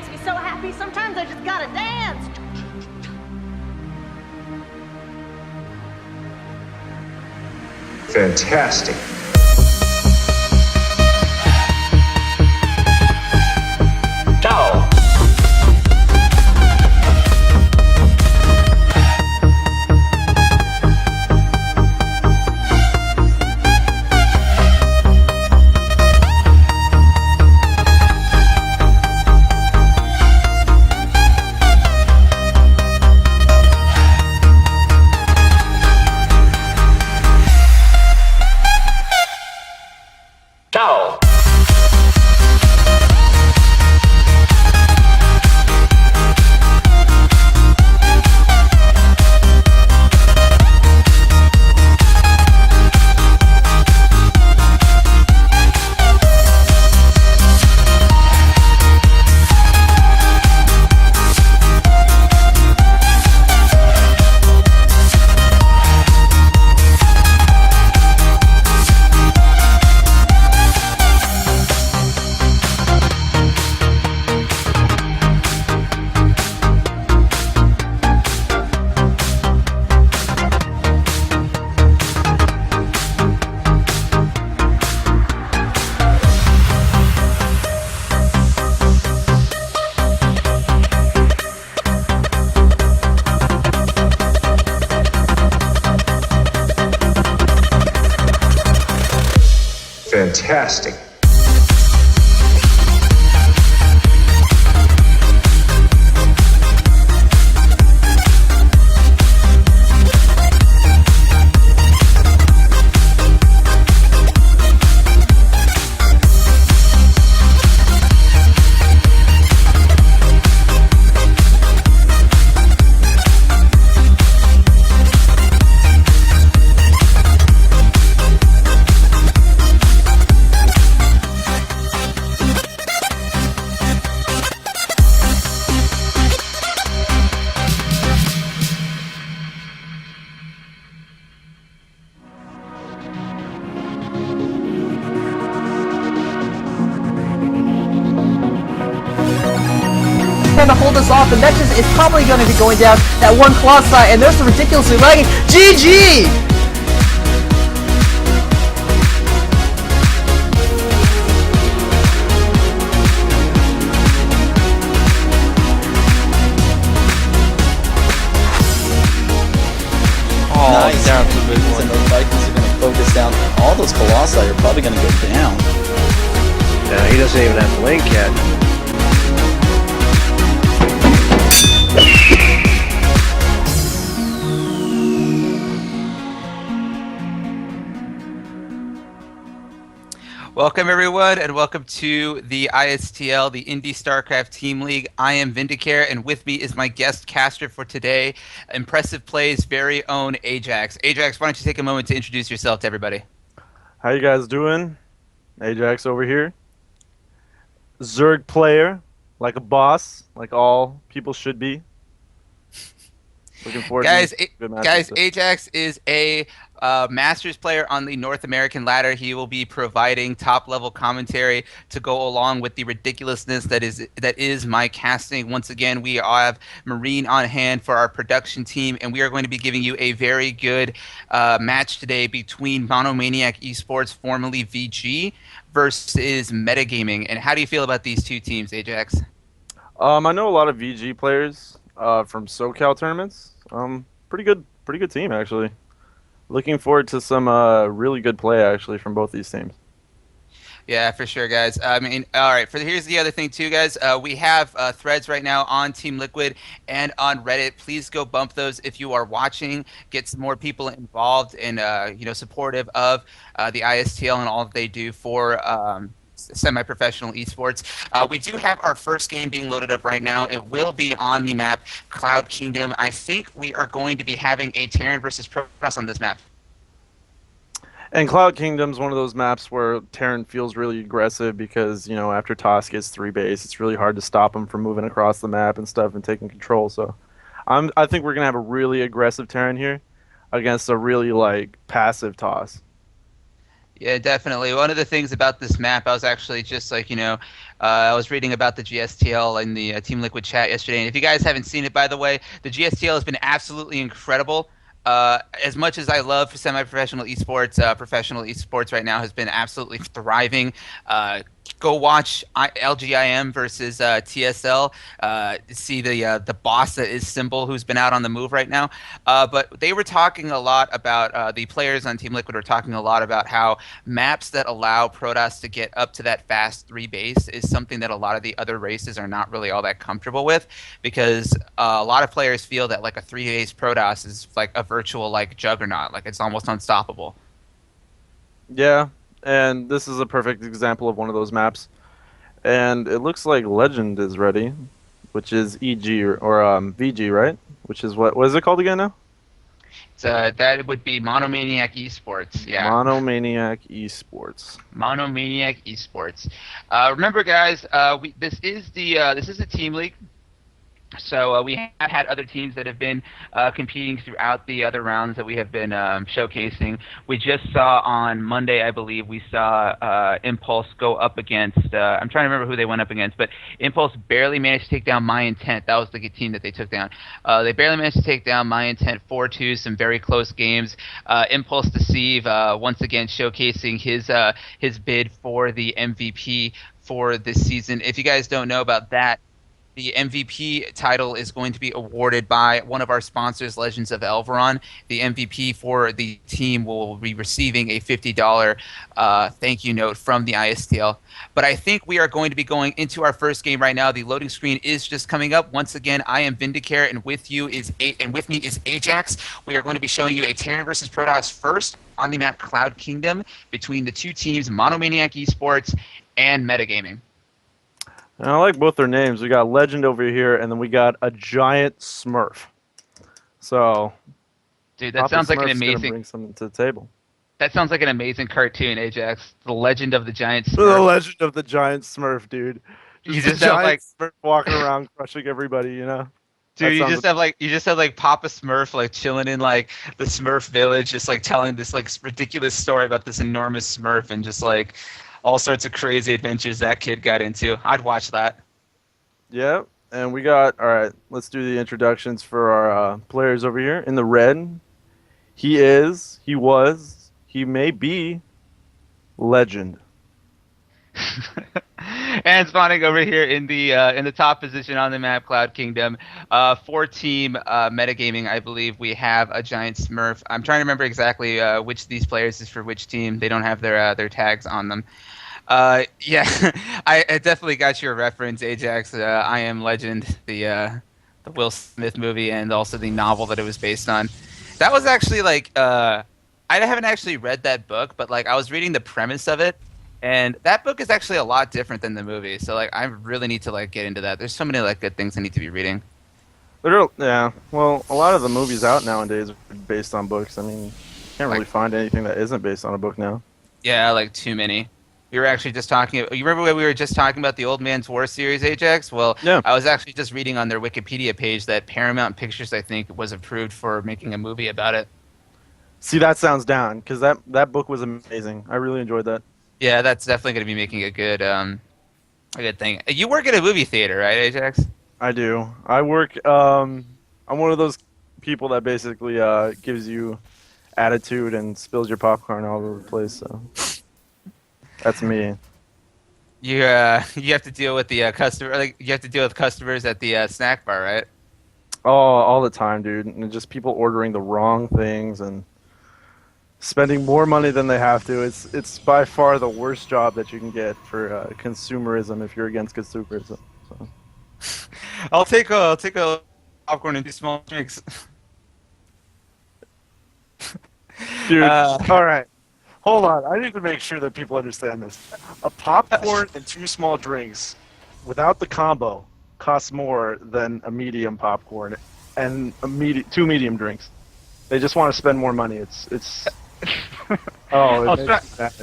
makes me so happy, sometimes I just gotta dance. Fantastic. Ciao. Ciao. Fantastic. Trying to hold us off, and that just is probably going to be going down that one Colossi, and there's the ridiculously lagging GG! Nice. Down to the big one. And those Vikings are going to focus down. All those Colossi are probably going to go down. Yeah, he doesn't even have Blink yet. Welcome everyone, and welcome to the ISTL, the Indie StarCraft Team League. I am Vindicare, and with me is my guest caster for today, Impressive Play's very own Ajax. Ajax, why don't you take a moment to introduce yourself to everybody? How you guys doing? Ajax over here. Zerg player, like a boss, like all people should be. Looking forward Guys, to good matches. guys, Ajax is a Masters player on the North American ladder. He will be providing top-level commentary to go along with the ridiculousness that is my casting. Once again, we have Marine on hand for our production team, and we are going to be giving you a very good match today between Monomaniac Esports, formerly VG, versus Metagaming. And how do you feel about these two teams, Ajax? I know a lot of VG players from SoCal tournaments. Pretty good team actually. Looking forward to some really good play actually from both these teams. Yeah, for sure, guys. I mean, all right. Here's the other thing too, guys. We have threads right now on Team Liquid and on Reddit. Please go bump those if you are watching. Get some more people involved and supportive of the ISTL and all that they do for semi-professional esports. We do have our first game being loaded up right now. It will be on the map Cloud Kingdom. I think we are going to be having a Terran versus Protoss on this map. And Cloud Kingdom's one of those maps where Terran feels really aggressive because, you know, after Toss gets 3 base, it's really hard to stop him from moving across the map and stuff and taking control. So I think we're going to have a really aggressive Terran here against a really, like, passive Toss. Yeah, definitely. One of the things about this map, I was actually just like, I was reading about the GSTL in the Team Liquid chat yesterday. And if you guys haven't seen it, by the way, the GSTL has been absolutely incredible. As much as I love semi-professional esports, professional esports right now has been absolutely thriving. Go watch LGIM versus TSL. See the boss that is Symbol, who's been out on the move right now. But they were talking a lot about the players on Team Liquid were talking a lot about how maps that allow Protoss to get up to that fast 3 base is something that a lot of the other races are not really all that comfortable with, because a lot of players feel that like a 3 base Protoss is like a virtual like juggernaut, like it's almost unstoppable. Yeah, and this is a perfect example of one of those maps. And it looks like Legend is ready, which is EG or VG, right? Which is what is it called again now? That would be Monomaniac Esports. Yeah. Monomaniac Esports. Monomaniac Esports. Remember, guys, this is a team league. So we have had other teams that have been competing throughout the other rounds that we have been showcasing. We just saw on Monday, I believe, we saw Impulse go up against, I'm trying to remember who they went up against, but Impulse barely managed to take down My Intent. That was the team that they took down. They barely managed to take down My Intent 4-2, some very close games. Impulse Deceive, once again, showcasing his bid for the MVP for this season. If you guys don't know about that, the MVP title is going to be awarded by one of our sponsors, Legends of ELVERON. The MVP for the team will be receiving a $50 thank you note from the ISTL. But I think we are going to be going into our first game right now. The loading screen is just coming up. Once again, I am Vindicare, and with me is Ajax. We are going to be showing you a Terran versus Protoss first on the map Cloud Kingdom between the two teams, Monomaniac Esports and Metagaming. And I like both their names. We got Legend over here, and then we got a giant Smurf. So, dude, that sounds like an amazing. Bring something to the table. That sounds like an amazing cartoon, Ajax. The Legend of the Giant Smurf. The Legend of the Giant Smurf, dude. You just have like Smurf walking around crushing everybody, you know. Dude, you just have like Papa Smurf like chilling in like the Smurf village, just like telling this like ridiculous story about this enormous Smurf and just like all sorts of crazy adventures that kid got into. I'd watch that. Yeah, and we got, all right, let's do the introductions for our players over here. In the red, he may be Legend. And spawning over here in the top position on the map, Cloud Kingdom, 4-team Metagaming, I believe we have a giant Smurf. I'm trying to remember exactly which of these players is for which team. They don't have their tags on them. Yeah, I definitely got your reference, Ajax. I Am Legend, the Will Smith movie, and also the novel that it was based on. That was actually like I haven't actually read that book, but like I was reading the premise of it. And that book is actually a lot different than the movie, so like I really need to like get into that. There's so many like good things I need to be reading. Yeah, well, a lot of the movies out nowadays are based on books. I mean, you can't really find anything that isn't based on a book now. Yeah, like too many. We were actually just talking. You remember when we were just talking about the Old Man's War series, Ajax? Well, yeah. I was actually just reading on their Wikipedia page that Paramount Pictures, I think, was approved for making a movie about it. See, that sounds down, because that book was amazing. I really enjoyed that. Yeah, that's definitely going to be making a good thing. You work at a movie theater, right, Ajax? I do. I work. I'm one of those people that basically gives you attitude and spills your popcorn all over the place. So that's me. You have to deal with the customer. Like you have to deal with customers at the snack bar, right? Oh, all the time, dude. And just people ordering the wrong things and spending more money than they have to. It's by far the worst job that you can get for consumerism if you're against consumerism. So. I'll take a popcorn and 2 small drinks. Dude, all right. Hold on. I need to make sure that people understand this. A popcorn and 2 small drinks without the combo costs more than a medium popcorn and 2 medium drinks. They just want to spend more money. It's Oh,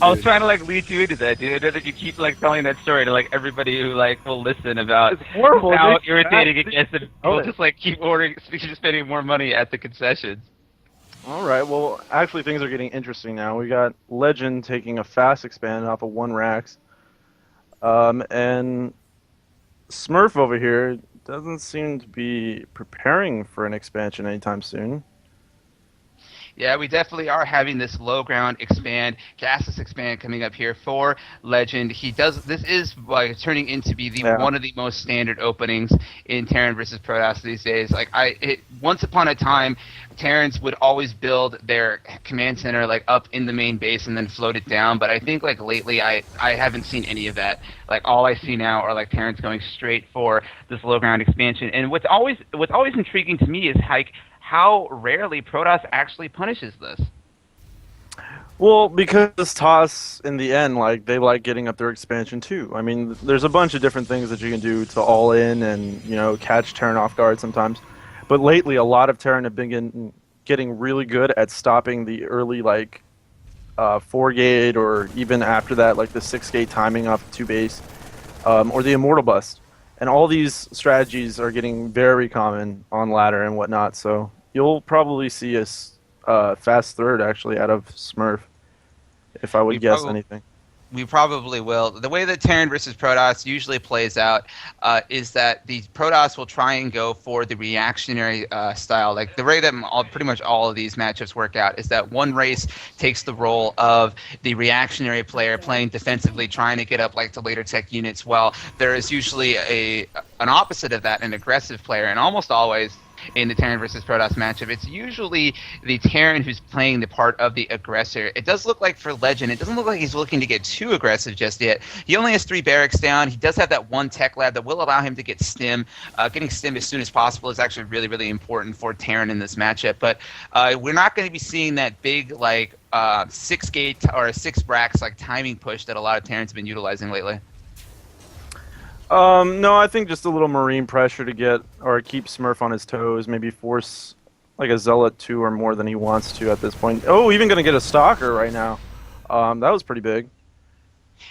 I was trying to like lead you into that, dude. That you keep like telling that story to like everybody who like will listen about how irritating it gets, and people just like keep ordering, spending more money at the concessions. All right. Well, actually, things are getting interesting now. We got Legend taking a fast expand off of 1 Rax, and Smurf over here doesn't seem to be preparing for an expansion anytime soon. Yeah, we definitely are having this low ground expand, gasless expand coming up here for Legend. This is like turning into be one of the most standard openings in Terran versus Protoss these days. Once upon a time, Terrans would always build their command center like up in the main base and then float it down. But I think like lately, I haven't seen any of that. Like all I see now are like Terrans going straight for this low ground expansion. And what's always intriguing to me is how rarely Protoss actually punishes this. Well, because TOS, in the end, like they like getting up their expansion too. I mean, there's a bunch of different things that you can do to all in and catch Terran off guard sometimes. But lately, a lot of Terran have been getting really good at stopping the early 4-gate or even after that, like the 6-gate timing off of 2-base, or the Immortal Bust. And all these strategies are getting very common on ladder and whatnot. So you'll probably see a fast third actually out of Smurf, if I would guess anything. We probably will. The way that Terran versus Protoss usually plays out is that the Protoss will try and go for the reactionary style. Like the way that pretty much all of these matchups work out is that one race takes the role of the reactionary player playing defensively, trying to get up like the later tech units, while there is usually an opposite of that, an aggressive player, and almost always in the Terran versus Protoss matchup, it's usually the Terran who's playing the part of the aggressor. It does look like for Legend, it doesn't look like he's looking to get too aggressive just yet. He only has 3 barracks down. He does have that 1 tech lab that will allow him to get stim. Getting stim as soon as possible is actually really, really important for Terran in this matchup. But we're not going to be seeing that big 6-gate or 6 racks like timing push that a lot of Terrans have been utilizing lately. No, I think just a little Marine pressure to get or keep Smurf on his toes, maybe force like a Zealot 2 or more than he wants to at this point. Oh, even going to get a Stalker right now. That was pretty big.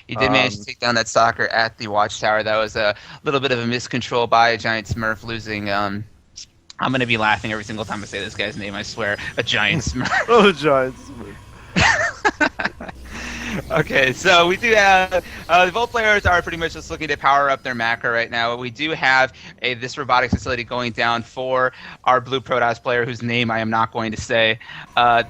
He did manage to take down that Stalker at the Watchtower. That was a little bit of a miscontrol by a Giant Smurf losing. I'm going to be laughing every single time I say this guy's name, I swear. A Giant Smurf. Oh, Giant Smurf. Okay, so we do have the Volt players are pretty much just looking to power up their macro right now. We do have this robotics facility going down for our blue Protoss player, whose name I am not going to say.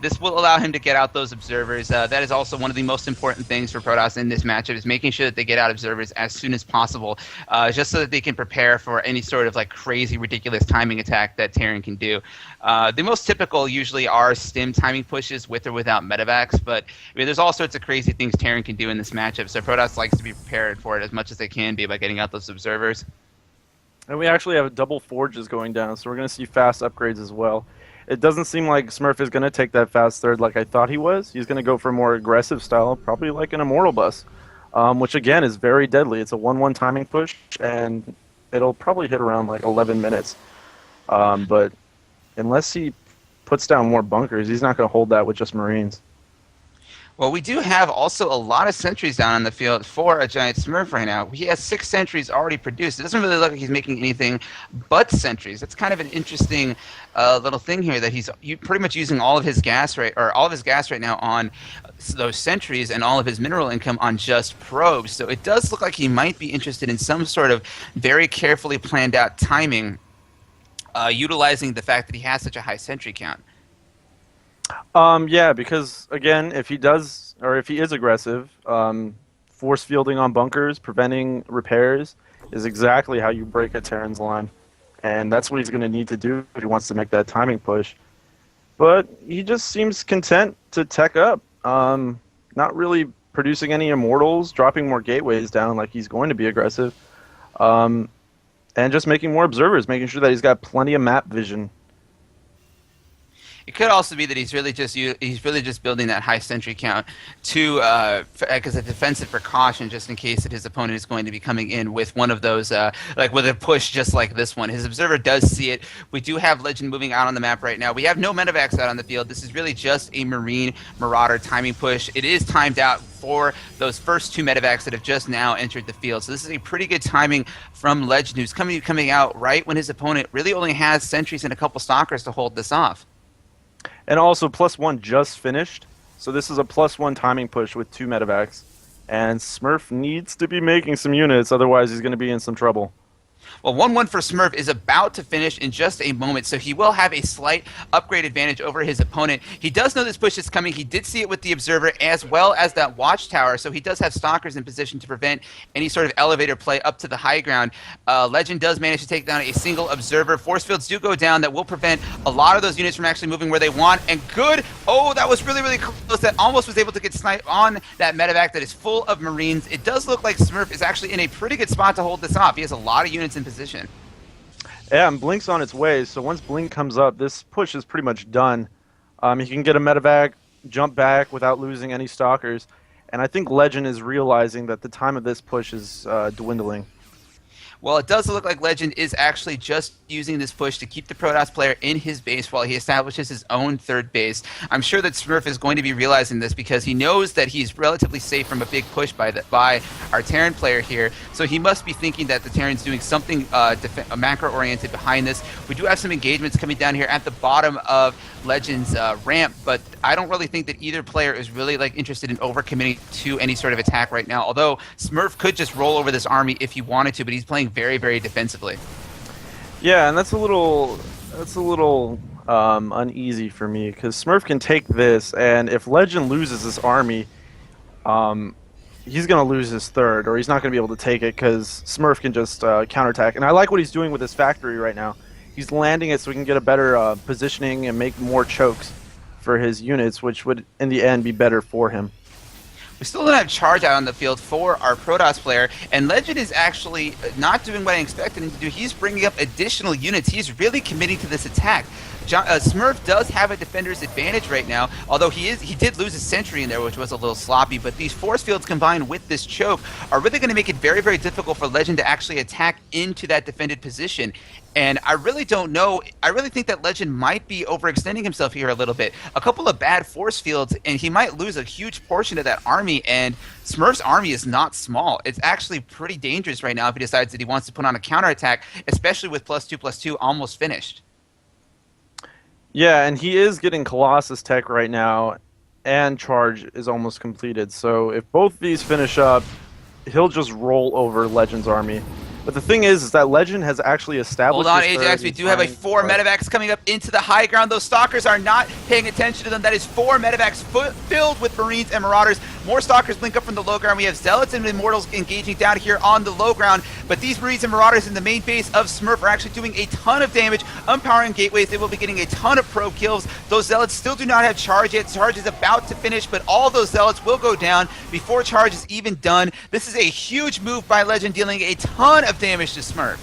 This will allow him to get out those observers. That is also one of the most important things for Protoss in this matchup, is making sure that they get out observers as soon as possible, just so that they can prepare for any sort of crazy, ridiculous timing attack that Terran can do. The most typical usually are stim timing pushes with or without medevacs, but there's all sorts of crazy things Terran can do in this matchup, so Protoss likes to be prepared for it as much as they can be by getting out those observers. And we actually have double forges going down, so we're going to see fast upgrades as well. It doesn't seem like Smurf is going to take that fast third like I thought he was. He's going to go for a more aggressive style, probably like an Immortal Bus, which again is very deadly. It's a 1-1 timing push, and it'll probably hit around 11 minutes. But unless he puts down more bunkers, he's not going to hold that with just Marines. Well, we do have also a lot of sentries down on the field for a Giant Smurf right now. He has 6 sentries already produced. It doesn't really look like he's making anything but sentries. That's kind of an interesting little thing here, that he's pretty much using all of his gas right now on those sentries and all of his mineral income on just probes. So it does look like he might be interested in some sort of very carefully planned out timing, utilizing the fact that he has such a high sentry count. Yeah, because again, if he is aggressive, force fielding on bunkers, preventing repairs is exactly how you break a Terran's line. And that's what he's going to need to do if he wants to make that timing push. But he just seems content to tech up, not really producing any Immortals, dropping more gateways down like he's going to be aggressive, and just making more observers, making sure that he's got plenty of map vision. It could also be that he's really just building that high sentry count to as a defensive precaution, just in case that his opponent is going to be coming in with one of those with a push just like this one. His observer does see it. We do have Legend moving out on the map right now. We have no medevacs out on the field. This is really just a Marine Marauder timing push. It is timed out for those first 2 medevacs that have just now entered the field. So this is a pretty good timing from Legend, who's coming out right when his opponent really only has sentries and a couple stalkers to hold this off. And also, +1 just finished, so this is a +1 timing push with 2 medevacs. And Smurf needs to be making some units, otherwise he's going to be in some trouble. Well, 1-1 for Smurf is about to finish in just a moment, so he will have a slight upgrade advantage over his opponent. He does know this push is coming. He did see it with the Observer as well as that Watchtower, so he does have Stalkers in position to prevent any sort of elevator play up to the high ground. Legend does manage to take down a single Observer. Force fields do go down. That will prevent a lot of those units from actually moving where they want. And good. Oh, that was really, really close. That almost was able to get sniped on that medevac that is full of Marines. It does look like Smurf is actually in a pretty good spot to hold this off. He has a lot of units in position. Yeah, and Blink's on its way, so once Blink comes up, this push is pretty much done. He can get a medevac, jump back without losing any Stalkers, and I think Legend is realizing that the time of this push is dwindling. Well, it does look like Legend is actually just using this push to keep the Protoss player in his base while he establishes his own third base. I'm sure that Smurf is going to be realizing this because he knows that he's relatively safe from a big push by our Terran player here. So he must be thinking that the Terran's doing something macro-oriented behind this. We do have some engagements coming down here at the bottom of Legend's ramp, but I don't really think that either player is really interested in overcommitting to any sort of attack right now. Although Smurf could just roll over this army if he wanted to, but he's playing very, very defensively. Yeah, and that's a little uneasy for me because Smurf can take this, and if Legend loses this army, he's going to lose his third, or he's not going to be able to take it because Smurf can just counterattack. And I like what he's doing with his factory right now. He's landing it so he can get a better positioning and make more chokes for his units, which would, in the end, be better for him. We still don't have charge out on the field for our Protoss player, and Legend is actually not doing what I expected him to do. He's bringing up additional units. He's really committing to this attack. Smurf does have a defender's advantage right now, although he did lose a sentry in there, which was a little sloppy, but these force fields combined with this choke are really going to make it very, very difficult for Legend to actually attack into that defended position. And I really don't know. I really think that Legend might be overextending himself here a little bit. A couple of bad force fields, and he might lose a huge portion of that army. And Smurf's army is not small. It's actually pretty dangerous right now if he decides that he wants to put on a counterattack, especially with +2/+2 almost finished. Yeah, and he is getting Colossus tech right now, and charge is almost completed. So if both these finish up, he'll just roll over Legend's army. But the thing is that Legend has actually established. Hold on, Ajax. We do have 4 medevacs coming up into the high ground. Those Stalkers are not paying attention to them. That is 4 medevacs filled with Marines and Marauders. More Stalkers blink up from the low ground. We have Zealots and Immortals engaging down here on the low ground. But these Marines and Marauders in the main base of Smurf are actually doing a ton of damage, unpowering gateways. They will be getting a ton of probe kills. Those Zealots still do not have charge yet. Charge is about to finish, but all those Zealots will go down before charge is even done. This is a huge move by Legend, dealing a ton of damage to Smurf.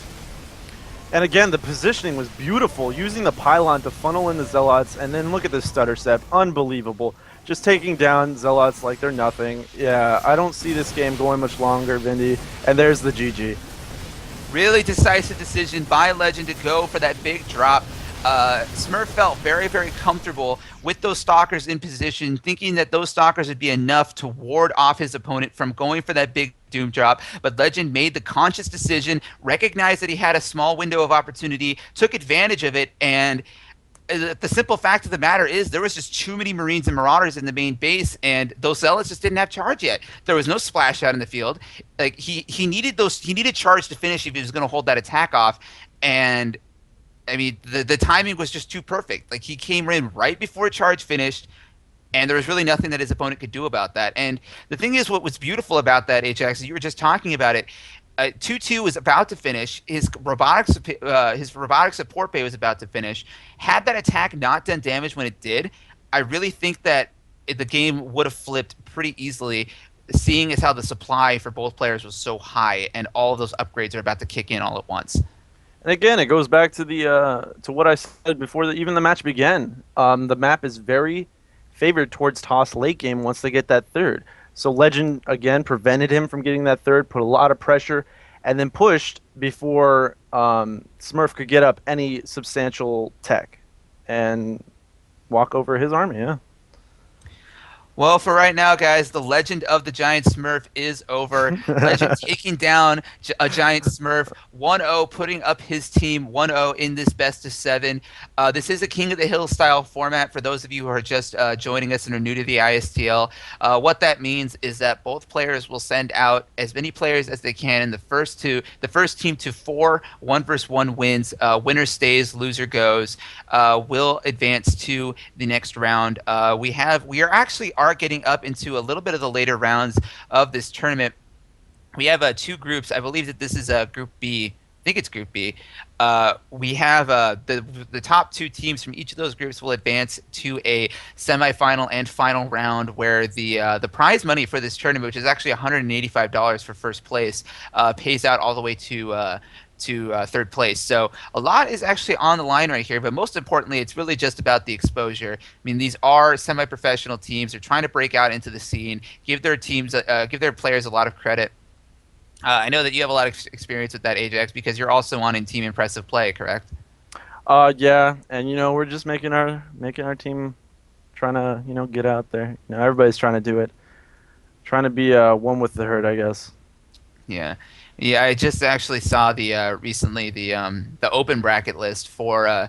And again, the positioning was beautiful, using the pylon to funnel in the Zealots, and then look at this stutter step, unbelievable. Just taking down Zealots like they're nothing. Yeah, I don't see this game going much longer, Vindy, and there's the GG. Really decisive decision by Legend to go for that big drop. Smurf felt very, very comfortable with those Stalkers in position, thinking that those Stalkers would be enough to ward off his opponent from going for that big doom drop. But Legend made the conscious decision, recognized that he had a small window of opportunity, took advantage of it, and the simple fact of the matter is there was just too many Marines and Marauders in the main base, and those Zealots just didn't have charge yet. There was no splash out in the field. Like he needed charge to finish if he was going to hold that attack off, and I mean, the timing was just too perfect. Like, he came in right before charge finished, and there was really nothing that his opponent could do about that. And the thing is, what was beautiful about that, Ajax, you were just talking about it. 2-2 was about to finish. His robotic support bay was about to finish. Had that attack not done damage when it did, I really think that the game would have flipped pretty easily, seeing as how the supply for both players was so high, and all of those upgrades are about to kick in all at once. And again, it goes back to the to what I said before even the match began. The map is very favored towards Toss late game once they get that third. So Legend, again, prevented him from getting that third, put a lot of pressure, and then pushed before Smurf could get up any substantial tech and walk over his army, yeah. Well, for right now, guys, the legend of the Giant Smurf is over. Legend taking down a Giant Smurf 1-0, putting up his team 1-0 in this best of 7. This is a King of the Hill style format for those of you who are just joining us and are new to the ISTL. What that means is that both players will send out as many players as they can in the first team to 4 1-versus-1 wins. Winner stays, loser goes. Will advance to the next round. We are actually getting up into a little bit of the later rounds of this tournament. We have 2 groups. I believe that this is Group B. I think it's Group B. We have the top 2 teams from each of those groups will advance to a semifinal and final round, where the prize money for this tournament, which is actually $185 for first place, pays out all the way to third place. So a lot is actually on the line right here, but most importantly, it's really just about the exposure. I mean, these are semi-professional teams. They're trying to break out into the scene, give their players a lot of credit. I know that you have a lot of experience with that, Ajax, because you're also on in Team Impressive Play, correct? Yeah, and we're just making our team, trying to get out there. Everybody's trying to do it, trying to be one with the herd, I guess. Yeah. Yeah, I just actually saw recently the open bracket list for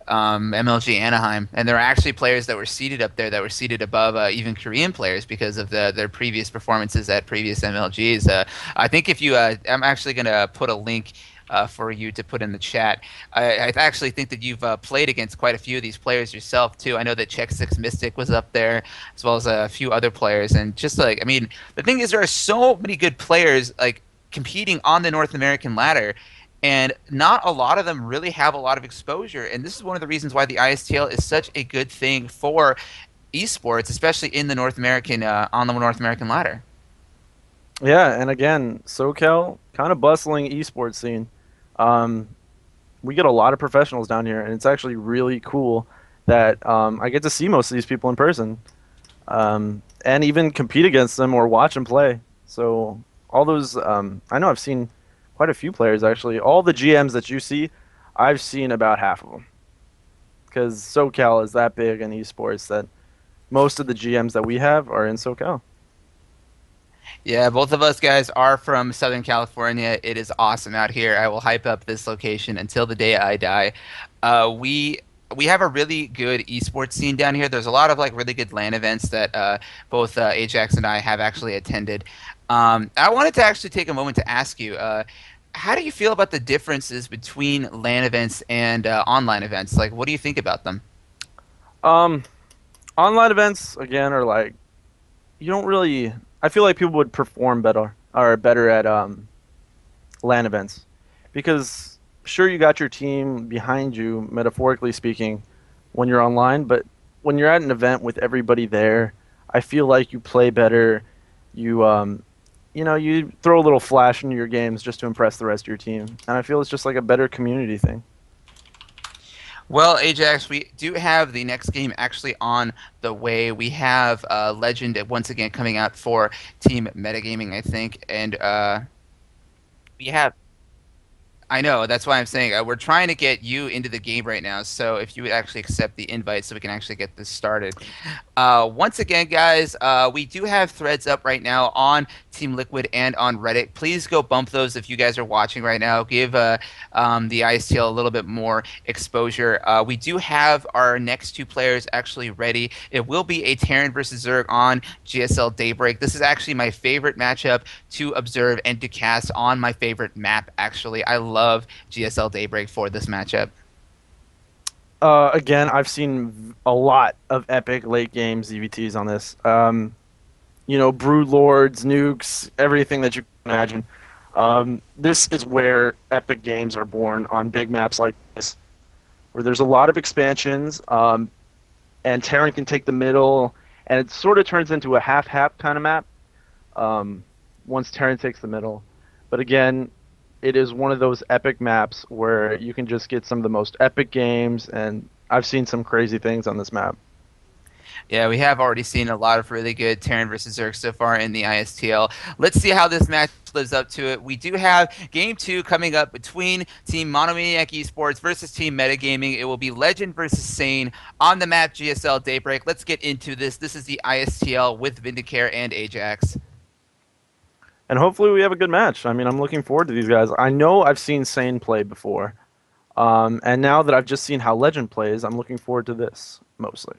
MLG Anaheim, and there are actually players that were seated up there that were seated above even Korean players because of their previous performances at previous MLGs. I think if you, I'm actually going to put a link for you to put in the chat. I actually think that you've played against quite a few of these players yourself too. I know that Check Six Mystic was up there, as well as a few other players. And just like, I mean, the thing is, there are so many good players competing on the North American ladder, and not a lot of them really have a lot of exposure. And this is one of the reasons why the ISTL is such a good thing for esports, especially in the North American on the North American ladder. Yeah, and again, SoCal, kind of bustling esports scene. We get a lot of professionals down here, and it's actually really cool that I get to see most of these people in person, and even compete against them or watch them play. So all those, I know I've seen quite a few players actually. All the GMs that you see, I've seen about half of them, because SoCal is that big in esports that most of the GMs that we have are in SoCal. Yeah, both of us guys are from Southern California. It is awesome out here. I will hype up this location until the day I die. We have a really good esports scene down here. There's a lot of really good LAN events that both Ajax and I have actually attended. I wanted to actually take a moment to ask you, how do you feel about the differences between LAN events and online events? What do you think about them? Online events, again, are you don't really... I feel like people would perform better at LAN events, because sure, you got your team behind you, metaphorically speaking, when you're online, but when you're at an event with everybody there, I feel like you play better. You you throw a little flash into your games just to impress the rest of your team, and I feel it's just a better community thing. Well, Ajax, we do have the next game actually on the way. We have Legend once again coming out for Team Metagaming, I think, and we have... I know, that's why I'm saying we're trying to get you into the game right now, so if you would actually accept the invite so we can actually get this started. Once again, guys, we do have threads up right now on Team Liquid and on Reddit. Please go bump those if you guys are watching right now. Give the ISTL a little bit more exposure. We do have our next 2 players actually ready. It will be a Terran versus Zerg on GSL Daybreak. This is actually my favorite matchup to observe and to cast on my favorite map, actually. I love GSL Daybreak for this matchup. Again, I've seen a lot of epic late game ZVTs on this. Brood Lords, nukes, everything that you can imagine. This is where epic games are born, on big maps like this, where there's a lot of expansions, and Terran can take the middle, and it sort of turns into a half-half kind of map once Terran takes the middle. But again, it is one of those epic maps where you can just get some of the most epic games, and I've seen some crazy things on this map. Yeah, we have already seen a lot of really good Terran versus Zerg so far in the ISTL. Let's see how this match lives up to it. We do have Game 2 coming up between Team Monomaniac Esports versus Team Metagaming. It will be Legend versus Sane on the map GSL Daybreak. Let's get into this. This is the ISTL with Vindicare and Ajax. And hopefully we have a good match. I mean, I'm looking forward to these guys. I know I've seen Sane play before. And now that I've just seen how Legend plays, I'm looking forward to this, mostly.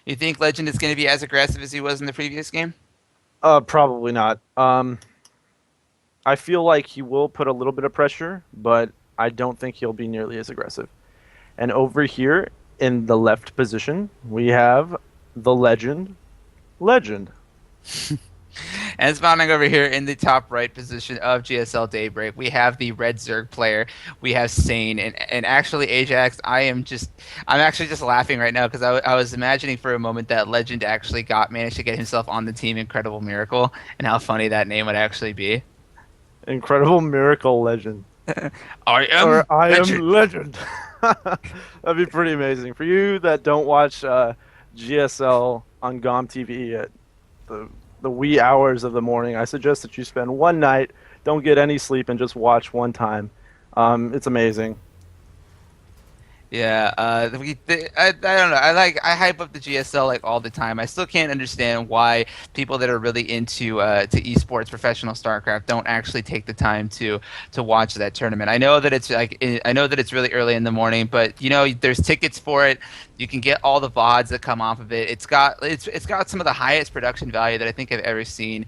You think Legend is going to be as aggressive as he was in the previous game? Probably not. I feel like he will put a little bit of pressure, but I don't think he'll be nearly as aggressive. And over here in the left position, we have the Legend. And spawning over here in the top right position of GSL Daybreak, we have the red Zerg player. We have Sane, and actually Ajax. I'm actually just laughing right now because I was imagining for a moment that Legend actually managed to get himself on the team Incredible Miracle, and how funny that name would actually be. Incredible Miracle Legend. I am Legend. That'd be pretty amazing. For you that don't watch GSL on GOM TV at the wee hours of the morning, I suggest that you spend one night, don't get any sleep, and just watch one time. It's amazing. Yeah, I don't know. I hype up the GSL like all the time. I still can't understand why people that are really into to esports, professional StarCraft, don't actually take the time to watch that tournament. I know that it's really early in the morning, but there's tickets for it. You can get all the VODs that come off of it. It's got some of the highest production value that I think I've ever seen.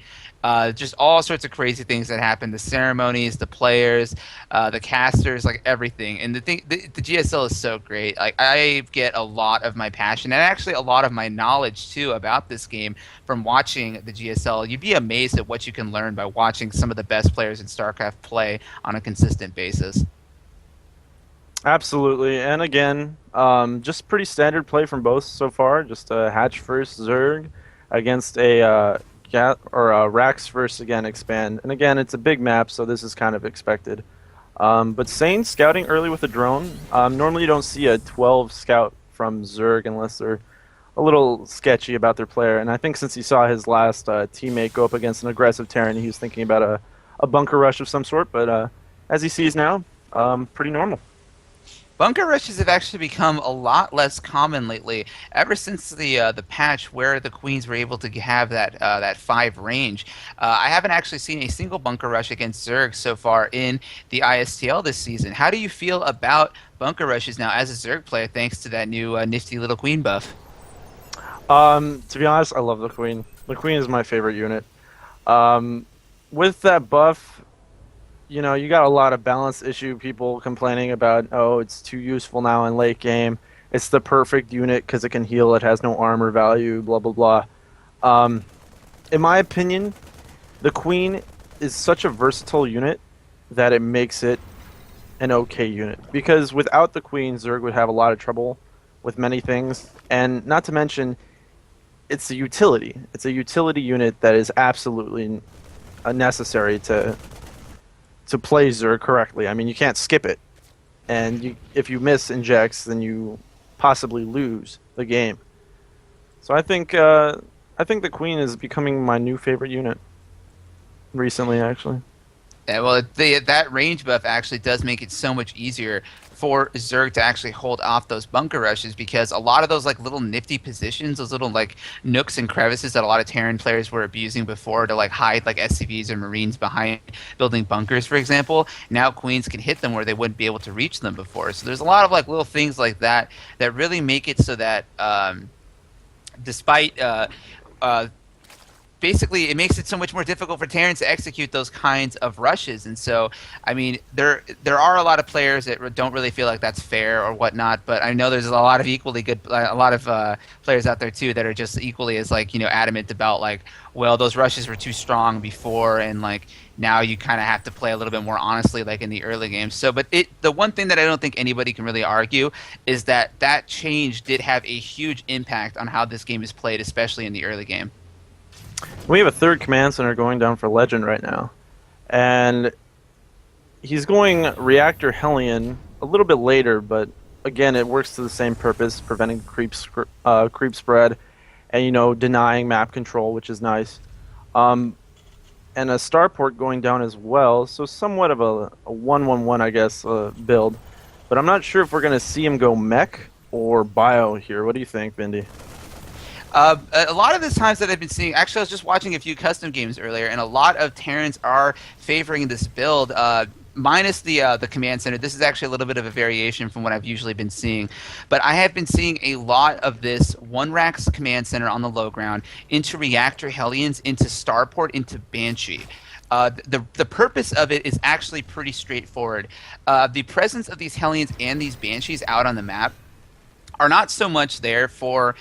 Just all sorts of crazy things that happen. The ceremonies, the players, the casters, like everything. And the GSL is so great. Like I get a lot of my passion and actually a lot of my knowledge too about this game from watching the GSL. You'd be amazed at what you can learn by watching some of the best players in StarCraft play on a consistent basis. Absolutely, and again, just pretty standard play from both so far. Just a hatch first Zerg against a Rax first again expand, and again it's a big map, so this is kind of expected. But Sane scouting early with a drone. Normally you don't see a 12 scout from Zerg unless they're a little sketchy about their player, and I think since he saw his last teammate go up against an aggressive Terran, he was thinking about a bunker rush of some sort, but as he sees now, pretty normal. Bunker rushes have actually become a lot less common lately. Ever since the patch where the Queens were able to have that 5 range, I haven't actually seen a single bunker rush against Zerg so far in the ISTL this season. How do you feel about bunker rushes now as a Zerg player, thanks to that new nifty little Queen buff? To be honest, I love the Queen. The Queen is my favorite unit. With that buff, you got a lot of balance issue people complaining about, oh, it's too useful now in late game. It's the perfect unit because it can heal, it has no armor value, blah, blah, blah. In my opinion, the Queen is such a versatile unit that it makes it an okay unit. Because without the Queen, Zerg would have a lot of trouble with many things. And not to mention, it's a utility. It's a utility unit that is absolutely necessary to play Zerg correctly. I mean, you can't skip it, and if you miss injects, then you possibly lose the game. So I think the Queen is becoming my new favorite unit recently, actually. Yeah, well, that range buff actually does make it so much easier for Zerg to actually hold off those bunker rushes, because a lot of those like little nifty positions, those little like nooks and crevices that a lot of Terran players were abusing before to like hide like SCVs or Marines behind building bunkers, for example, now Queens can hit them where they wouldn't be able to reach them before. So there's a lot of like little things like that that really make it so that despite basically, it makes it so much more difficult for Terrans to execute those kinds of rushes. And so, I mean, there are a lot of players that don't really feel like that's fair or whatnot, but I know there's a lot of players out there too that are just equally as like, adamant about like, well, those rushes were too strong before, and like now you kind of have to play a little bit more honestly like in the early game. So, but the one thing that I don't think anybody can really argue is that change did have a huge impact on how this game is played, especially in the early game. We have a third command center going down for Legend right now, and he's going Reactor Hellion a little bit later, but again, it works to the same purpose, preventing creep spread. and denying map control, which is nice. And a starport going down as well, so somewhat of a 1-1-1, I guess, build. But I'm not sure if we're going to see him go mech or bio here. What do you think, Vindy? A lot of the times that I've been seeing, actually, I was just watching a few custom games earlier, and a lot of Terrans are favoring this build. Minus the command center. This is actually a little bit of a variation from what I've usually been seeing. But I have been seeing a lot of this 1-Rax command center on the low ground into reactor Hellions, into starport, into Banshee. The purpose of it is actually pretty straightforward. The presence of these Hellions and these Banshees out on the map are not so much there for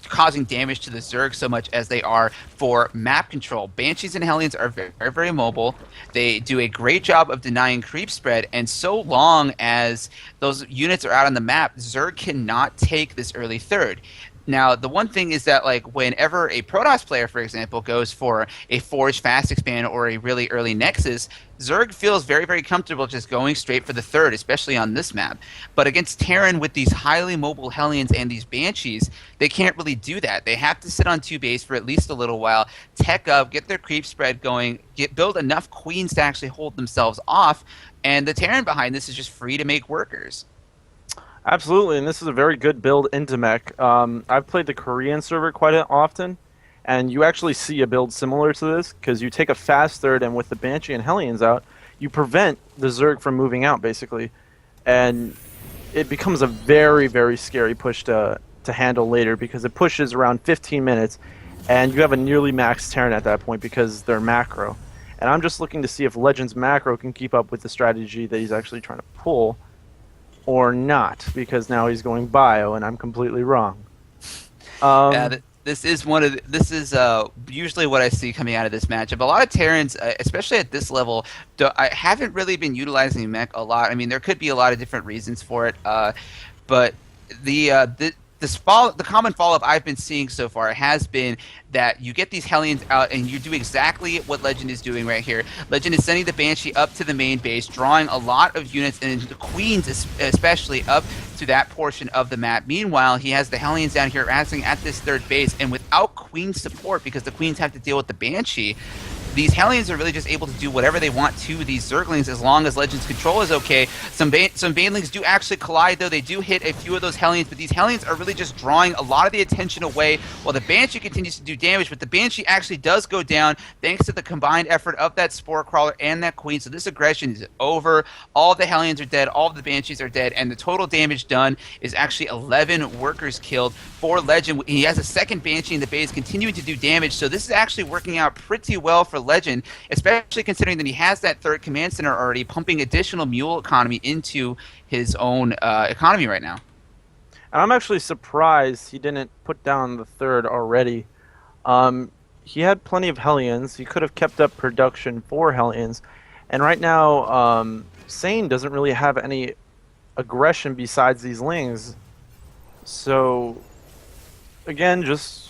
causing damage to the Zerg so much as they are for map control. Banshees and Hellions are very, very mobile. They do a great job of denying creep spread, and so long as those units are out on the map, Zerg cannot take this early third. Now, the one thing is that, like, whenever a Protoss player, for example, goes for a Forge Fast Expand or a really early Nexus, Zerg feels very, very comfortable just going straight for the third, especially on this map. But against Terran with these highly mobile Hellions and these Banshees, they can't really do that. They have to sit on 2 base for at least a little while, tech up, get their creep spread going, build enough queens to actually hold themselves off, and the Terran behind this is just free to make workers. Absolutely, and this is a very good build into mech. I've played the Korean server quite often, and you actually see a build similar to this, because you take a fast third, and with the Banshee and Hellions out, you prevent the Zerg from moving out, basically. And it becomes a very, very scary push to handle later, because it pushes around 15 minutes, and you have a nearly maxed Terran at that point, because they're macro. And I'm just looking to see if Legends macro can keep up with the strategy that he's actually trying to pull, or not, because now he's going bio, and I'm completely wrong. This is usually what I see coming out of this matchup. A lot of Terrans, especially at this level, I haven't really been utilizing mech a lot. I mean, there could be a lot of different reasons for it, but the common follow-up I've been seeing so far has been that you get these Hellions out and you do exactly what Legend is doing right here. Legend is sending the Banshee up to the main base, drawing a lot of units, and the Queens especially, up to that portion of the map. Meanwhile, he has the Hellions down here acting at this third base, and without Queen support, because the Queens have to deal with the Banshee, these Hellions are really just able to do whatever they want to these Zerglings as long as Legend's control is okay. Some Banelings do actually collide, though. They do hit a few of those Hellions, but these Hellions are really just drawing a lot of the attention away while the Banshee continues to do damage, but the Banshee actually does go down thanks to the combined effort of that Spore Crawler and that Queen, so this aggression is over. All the Hellions are dead, all of the Banshees are dead, and the total damage done is actually 11 workers killed for Legend. He has a second Banshee in the base continuing to do damage, so this is actually working out pretty well for Legend, especially considering that he has that third command center already, pumping additional mule economy into his own economy right now. And I'm actually surprised he didn't put down the third already. He had plenty of Hellions. He could have kept up production for Hellions. And right now, Sane doesn't really have any aggression besides these Lings. So, again, just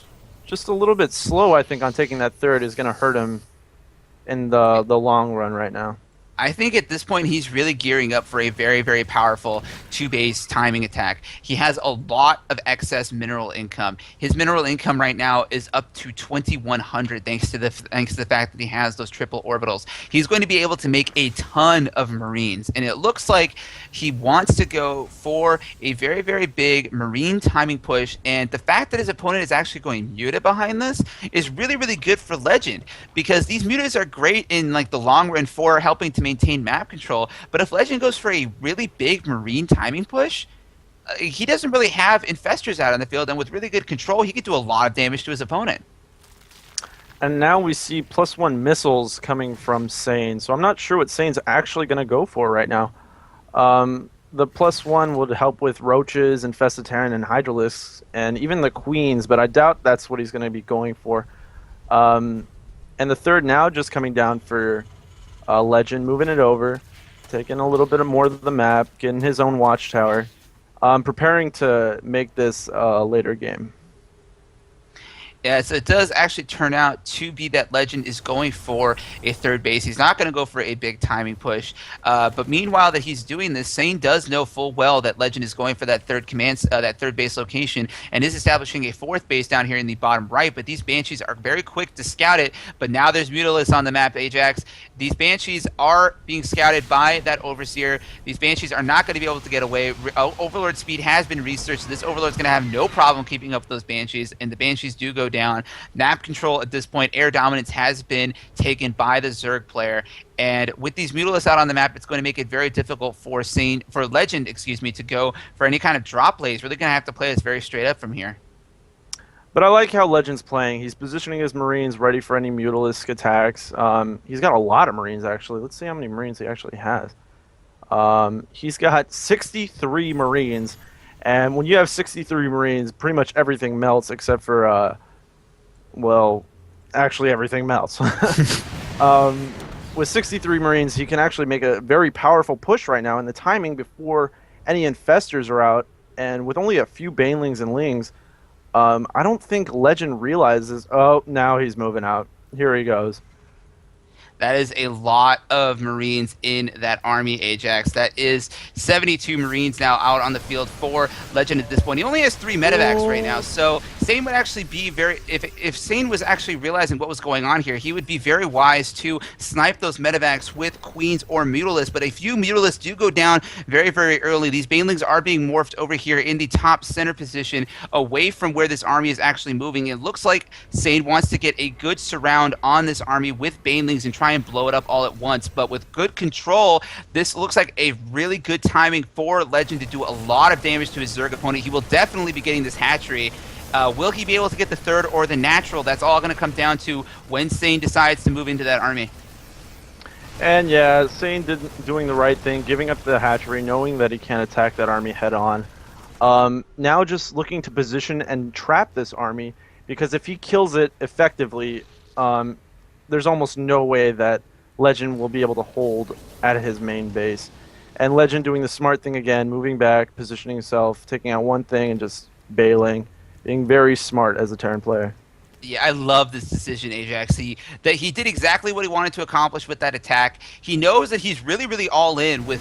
a little bit slow, I think, on taking that third is going to hurt him in the long run right now. I think at this point he's really gearing up for a very, very powerful 2-base timing attack. He has a lot of excess mineral income. His mineral income right now is up to 2,100 thanks to the fact that he has those triple orbitals. He's going to be able to make a ton of Marines, and it looks like he wants to go for a very, very big Marine timing push, and the fact that his opponent is actually going muted behind this is really, really good for Legend, because these mutas are great in like the long run for helping to maintain map control, but if Legend goes for a really big Marine timing push, he doesn't really have Infestors out on the field, and with really good control, he could do a lot of damage to his opponent. And now we see +1 missiles coming from Sane, so I'm not sure what Sane's actually going to go for right now. The +1 would help with Roaches, Infestitarian, and Hydralisks, and even the Queens, but I doubt that's what he's going to be going for. And the third now just coming down for Legend, moving it over, taking a little bit more of the map, getting his own watchtower, preparing to make this a later game. Yeah, so it does actually turn out to be that Legend is going for a third base. He's not going to go for a big timing push. But meanwhile that he's doing this, Sane does know full well that Legend is going for that that third base location, and is establishing a fourth base down here in the bottom right. But these Banshees are very quick to scout it. But now there's Mutalisk on the map, Ajax. These Banshees are being scouted by that Overseer. These Banshees are not going to be able to get away. Overlord speed has been researched, so this Overlord's going to have no problem keeping up with those Banshees, and the Banshees do go down. Map control at this point, air dominance has been taken by the Zerg player, and with these Mutalisks out on the map, it's going to make it very difficult for Legend, to go for any kind of drop plays. Really going to have to play this very straight up from here. But I like how Legend's playing. He's positioning his Marines ready for any Mutalisk attacks. He's got a lot of Marines, actually. Let's see how many Marines he actually has. He's got 63 Marines, and when you have 63 Marines, pretty much everything melts except for, well, actually everything melts. With 63 Marines, he can actually make a very powerful push right now, and the timing before any Infestors are out, and with only a few Banelings and Lings, I don't think Legend realizes, oh, now he's moving out. Here he goes. That is a lot of Marines in that army, Ajax. That is 72 Marines now out on the field for Legend at this point. He only has 3 medevacs right now, so Sane would actually be very... If Sane was actually realizing what was going on here, he would be very wise to snipe those medevacs with Queens or Mutalisks, but a few Mutalisks do go down very, very early. These Banelings are being morphed over here in the top center position, away from where this army is actually moving. It looks like Sane wants to get a good surround on this army with Banelings and try and blow it up all at once, but with good control, this looks like a really good timing for Legend to do a lot of damage to his Zerg opponent. He will definitely be getting this hatchery. Will he be able to get the third or the natural? That's all going to come down to when Sane decides to move into that army. And yeah, Sane doing the right thing, giving up the hatchery, knowing that he can't attack that army head on. Now just looking to position and trap this army, because if he kills it effectively, there's almost no way that Legend will be able to hold at his main base. And Legend doing the smart thing again, moving back, positioning himself, taking out one thing and just bailing, being very smart as a Terran player. Yeah, I love this decision, Ajax. He did exactly what he wanted to accomplish with that attack. He knows that he's really, really all in with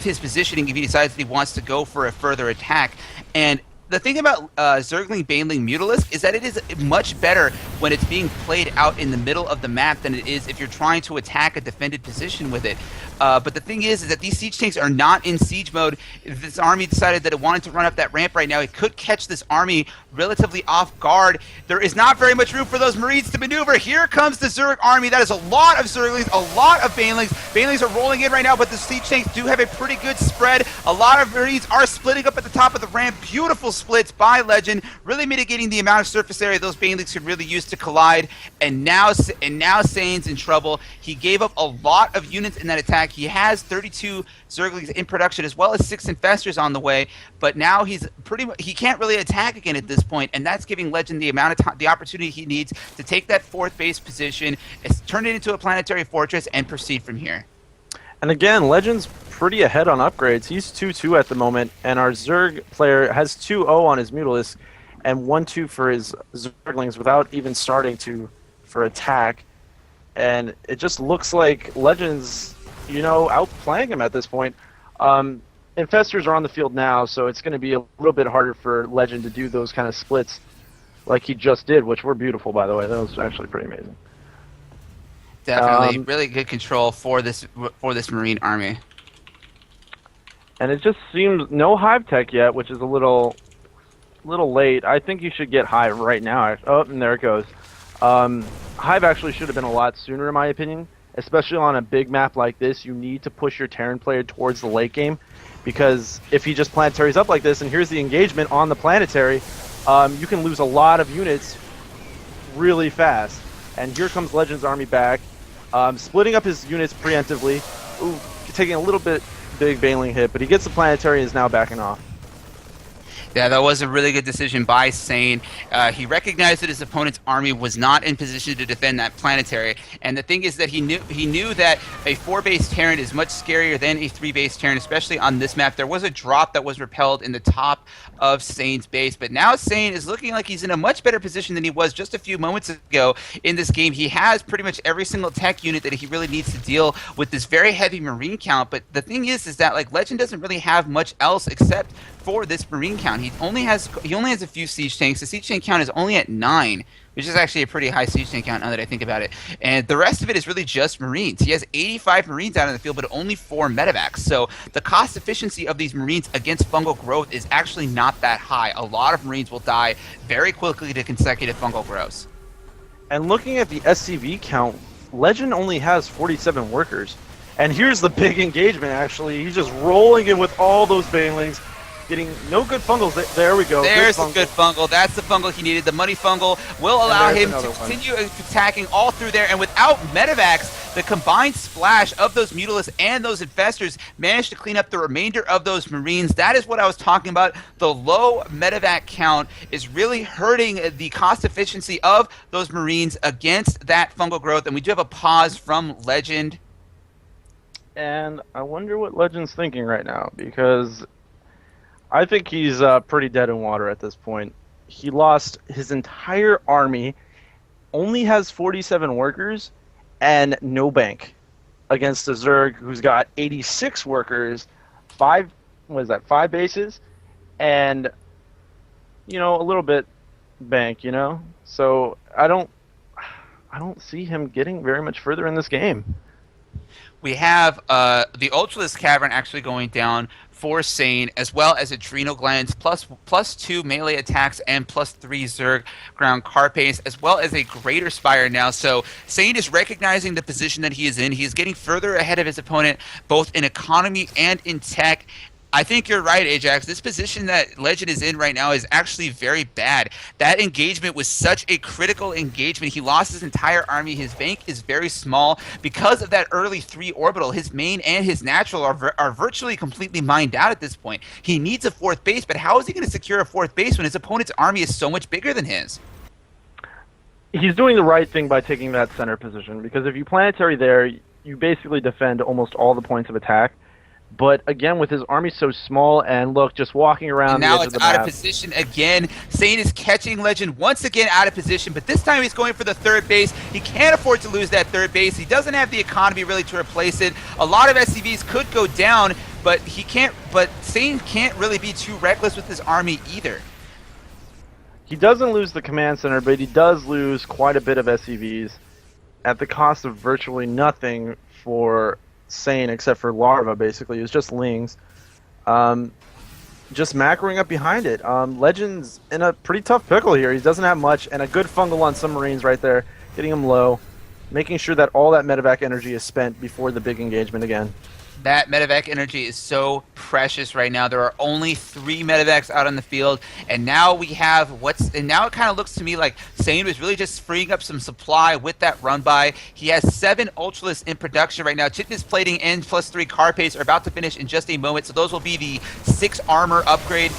his positioning if he decides that he wants to go for a further attack. And the thing about Zergling, Baneling, Mutalisk is that it is much better when it's being played out in the middle of the map than it is if you're trying to attack a defended position with it. But the thing is that these siege tanks are not in siege mode. If this army decided that it wanted to run up that ramp right now, it could catch this army relatively off guard. There is not very much room for those Marines to maneuver. Here comes the Zerg army. That is a lot of Zerglings, a lot of Banelings. Banelings are rolling in right now, but the siege tanks do have a pretty good spread. A lot of Marines are splitting up at the top of the ramp. Beautiful splits by Legend, really mitigating the amount of surface area those Banelings could really use to collide. And now Sane's in trouble. He gave up a lot of units in that attack. He has 32 Zerglings in production as well as 6 Infestors on the way, but now he can't really attack again at this point, and that's giving Legend the amount of the opportunity he needs to take that 4th base position, turn it into a planetary fortress, and proceed from here. And again, Legend's pretty ahead on upgrades. He's 2-2 at the moment, and our Zerg player has 2-0 on his Mutalisk and 1-2 for his Zerglings without even starting for attack. And it just looks like Legend's, outplaying him at this point. Infestors are on the field now, so it's going to be a little bit harder for Legend to do those kind of splits like he just did, which were beautiful, by the way. That was actually pretty amazing. Definitely, really good control for this Marine army. And it just seems no Hive Tech yet, which is a little late. I think you should get Hive right now. Oh, and there it goes. Hive actually should have been a lot sooner, in my opinion. Especially on a big map like this, you need to push your Terran player towards the late game, because if he just planetaries up like this, and here's the engagement on the planetary, you can lose a lot of units really fast. And here comes Legend's army back, splitting up his units preemptively. Ooh, taking a little bit big Baneling hit, but he gets the planetary and is now backing off. Yeah, that was a really good decision by Sane. He recognized that his opponent's army was not in position to defend that planetary, and the thing is that he knew that a 4-base Terran is much scarier than a 3-base Terran, especially on this map. There was a drop that was repelled in the top of Sane's base, but now Sane is looking like he's in a much better position than he was just a few moments ago in this game. He has pretty much every single tech unit that he really needs to deal with this very heavy Marine count, but the thing is that like Legend doesn't really have much else except for this Marine count. He only has a few siege tanks. The siege tank count is only at 9, which is actually a pretty high siege tank count now that I think about it. And the rest of it is really just Marines. He has 85 Marines out in the field, but only 4 medevacs. So the cost efficiency of these Marines against fungal growth is actually not that high. A lot of Marines will die very quickly to consecutive fungal growths. And looking at the SCV count, Legend only has 47 workers. And here's the big engagement, actually. He's just rolling in with all those banelings. Getting no good fungals. There we go. There's a good fungal. That's the fungal he needed. The money fungal will allow him to continue attacking all through there. And without medevacs, the combined splash of those Mutalisks and those Infestors managed to clean up the remainder of those Marines. That is what I was talking about. The low medevac count is really hurting the cost efficiency of those Marines against that fungal growth. And we do have a pause from Legend. And I wonder what Legend's thinking right now, because I think he's pretty dead in water at this point. He lost his entire army, only has 47 workers, and no bank against a Zerg who's got 86 workers, 5 bases, and, a little bit bank, So I don't see him getting very much further in this game. We have the Ultralisk Cavern actually going down for Sane, as well as Adrenal Glands, plus 2 melee attacks and plus 3 Zerg ground Carapace, as well as a Greater Spire now. So Sane is recognizing the position that he is in. He is getting further ahead of his opponent, both in economy and in tech. I think you're right, Ajax. This position that Legend is in right now is actually very bad. That engagement was such a critical engagement. He lost his entire army. His bank is very small. Because of that early 3 orbital, his main and his natural are virtually completely mined out at this point. He needs a 4th base, but how is he going to secure a 4th base when his opponent's army is so much bigger than his? He's doing the right thing by taking that center position, because if you planetary there, you basically defend almost all the points of attack. But again, with his army so small, and look, just walking around and the now edge it's of the out map. of position again. Sane is catching Legend once again out of position, but this time he's going for the 3rd base. He can't afford to lose that 3rd base. He doesn't have the economy really to replace it. A lot of SCVs could go down, but he can't. But Sane can't really be too reckless with his army either. He doesn't lose the command center, but he does lose quite a bit of SCVs at the cost of virtually nothing for Sane, except for Larva. Basically, it was just Lings. Just macroing up behind it. Legend's in a pretty tough pickle here. He doesn't have much, and a good fungal on some Marines right there, getting him low, making sure that all that medevac energy is spent before the big engagement again. That medevac energy is so precious right now. There are only 3 medevacs out on the field, and now we have and now it kind of looks to me like Sane was really just freeing up some supply with that run by. He has 7 Ultralisks in production right now. Chitinous plating and plus 3 Carapace are about to finish in just a moment, so those will be the 6 armor upgrade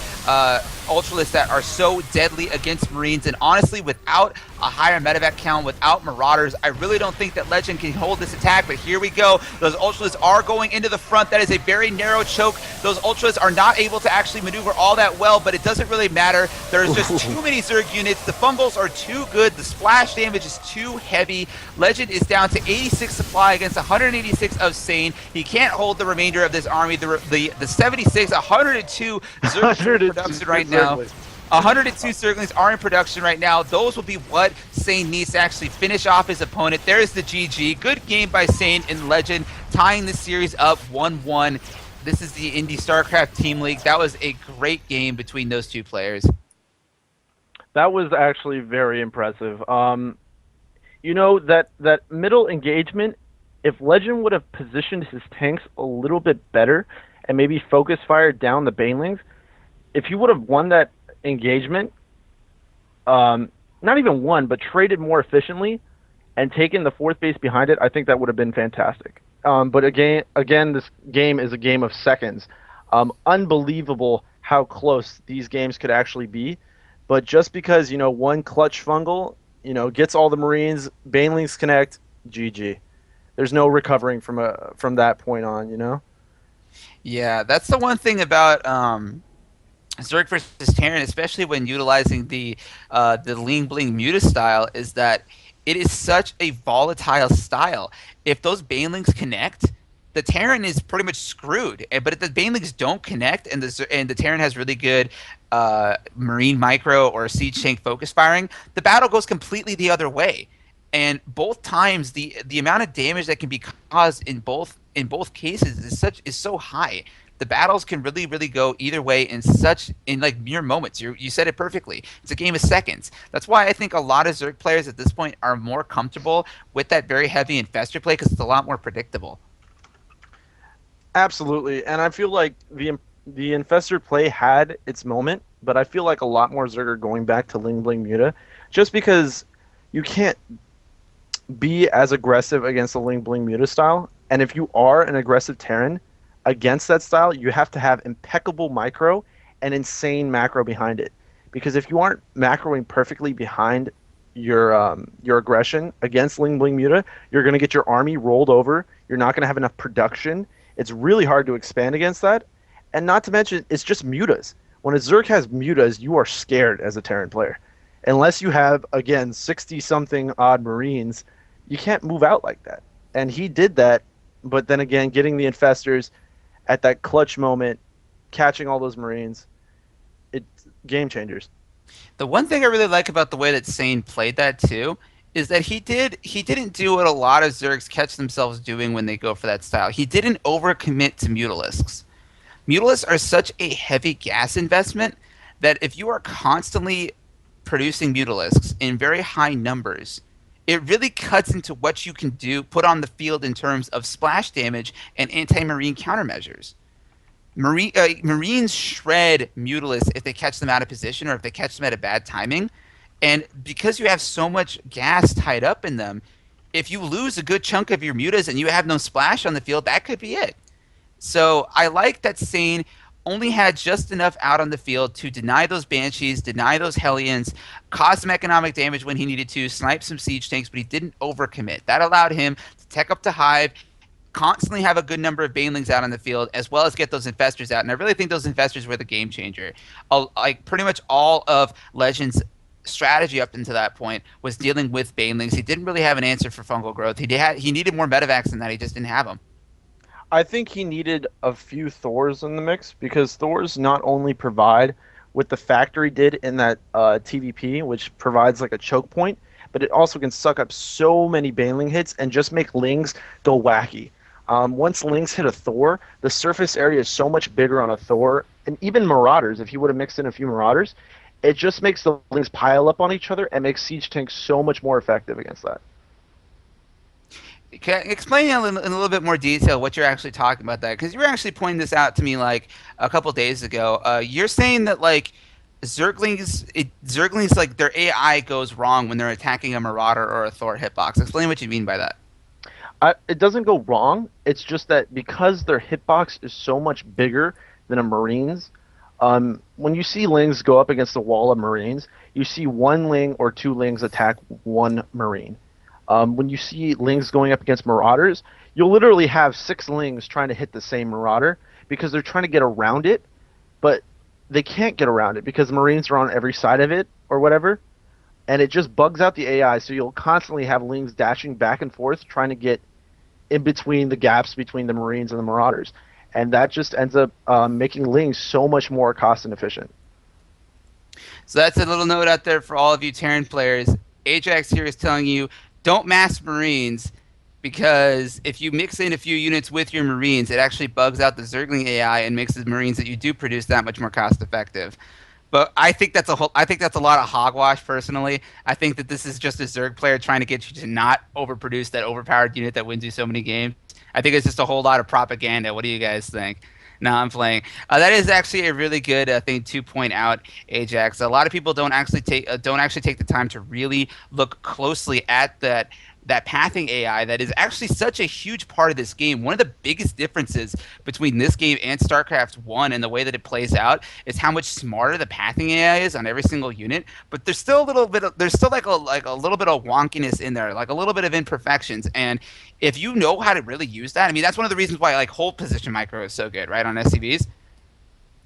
Ultralisks that are so deadly against Marines. And honestly, without a higher medevac count, without Marauders, I really don't think that Legend can hold this attack. But here we go. Those Ultralisks are going into the front. That is a very narrow choke. Those Ultras are not able to actually maneuver all that well, but it doesn't really matter. There's just too many Zerg units. The fungals are too good. The splash damage is too heavy. Legend is down to 86 supply against 186 of Sane. He can't hold the remainder of this army. The 76, 102 Zerg in production right now. 102 Zerglings are in production right now. Those will be what Sane needs to actually finish off his opponent. There's the GG. Good game by Sane and Legend, tying the series up 1-1. This is the Indie StarCraft Team League. That was a great game between those 2 players. That was actually very impressive. That middle engagement, if Legend would have positioned his tanks a little bit better and maybe focus fired down the banelings, if he would have won that engagement, not even won, but traded more efficiently and taken the 4th base behind it, I think that would have been fantastic. But again, this game is a game of seconds. Unbelievable how close these games could actually be. But just because, one clutch fungal, gets all the Marines, Banelings connect, GG. There's no recovering from that point on. Yeah, that's the one thing about Zerg versus Terran, especially when utilizing the Ling Bling Muta style, is that it is such a volatile style. If those Banelings connect, the Terran is pretty much screwed. But if the Banelings don't connect and the Terran has really good Marine micro or siege tank focus firing, the battle goes completely the other way. And both times, the amount of damage that can be caused in both cases is so high. The battles can really, really go either way in like mere moments. You said it perfectly. It's a game of seconds. That's why I think a lot of Zerg players at this point are more comfortable with that very heavy Infestor play because it's a lot more predictable. Absolutely, and I feel like the Infestor play had its moment, but I feel like a lot more Zerg are going back to Ling Bling Muta, just because you can't be as aggressive against the Ling Bling Muta style, and if you are an aggressive Terran against that style, you have to have impeccable micro and insane macro behind it. Because if you aren't macroing perfectly behind your aggression against Ling Bling Muta, you're going to get your army rolled over. You're not going to have enough production. It's really hard to expand against that. And not to mention, it's just mutas. When a Zerg has mutas, you are scared as a Terran player. Unless you have, again, 60-something odd Marines, you can't move out like that. And he did that, but then again, getting the Infestors at that clutch moment, catching all those Marines, it's game changers. The one thing I really like about the way that Sane played that too is that he didn't do what a lot of Zergs catch themselves doing when they go for that style. He didn't overcommit to Mutalisks. Mutalisks are such a heavy gas investment that if you are constantly producing Mutalisks in very high numbers, it really cuts into what you can put on the field in terms of splash damage and anti-marine countermeasures. Marines shred Mutalisks if they catch them out of position or if they catch them at a bad timing. And because you have so much gas tied up in them, if you lose a good chunk of your mutas and you have no splash on the field, that could be it. So I like that Sane only had just enough out on the field to deny those Banshees, deny those Hellions, cause some economic damage when he needed to, snipe some siege tanks, but he didn't overcommit. That allowed him to tech up to Hive, constantly have a good number of Banelings out on the field, as well as get those Infestors out. And I really think those Infestors were the game changer. Like pretty much all of Legends' strategy up until that point was dealing with Banelings. He didn't really have an answer for fungal growth. He needed more medevacs than that. He just didn't have them. I think he needed a few Thors in the mix because Thors not only provide what the factory did in that TVP, which provides like a choke point, but it also can suck up so many Baneling hits and just make Lings go wacky. Once Lings hit a Thor, the surface area is so much bigger on a Thor, and even Marauders, if you would have mixed in a few Marauders, it just makes the Lings pile up on each other and makes Siege Tanks so much more effective against that. Can explain in a little bit more detail what you're actually talking about that, because you were actually pointing this out to me like a couple days ago. You're saying that like Zerglings like their AI goes wrong when they're attacking a Marauder or a Thor hitbox. Explain what you mean by that. It doesn't go wrong. It's just that because their hitbox is so much bigger than a Marine's, when you see Lings go up against a wall of Marines, you see one Ling or two Lings attack one Marine. When you see Lings going up against Marauders, you'll literally have 6 Lings trying to hit the same Marauder because they're trying to get around it, but they can't get around it because Marines are on every side of it or whatever, and it just bugs out the AI, so you'll constantly have Lings dashing back and forth trying to get in between the gaps between the Marines and the Marauders, and that just ends up making Lings so much more cost inefficient. So that's a little note out there for all of you Terran players. Ajax here is telling you, don't mass Marines, because if you mix in a few units with your Marines, it actually bugs out the Zergling AI and makes the Marines that you do produce that much more cost effective. But I think that's a lot of hogwash personally. I think that this is just a Zerg player trying to get you to not overproduce that overpowered unit that wins you so many games. I think it's just a whole lot of propaganda. What do you guys think? No, I'm playing. That is actually a really good thing to point out, Ajax. A lot of people don't actually take the time to really look closely at that that pathing AI that is actually such a huge part of this game. One of the biggest differences between this game and StarCraft 1 and the way that it plays out is how much smarter the pathing AI is on every single unit. But there's still a little bit of, there's still like a little bit of wonkiness in there, like a little bit of imperfections. And if you know how to really use that, I mean, that's one of the reasons why like hold position micro is so good, right, on SCVs.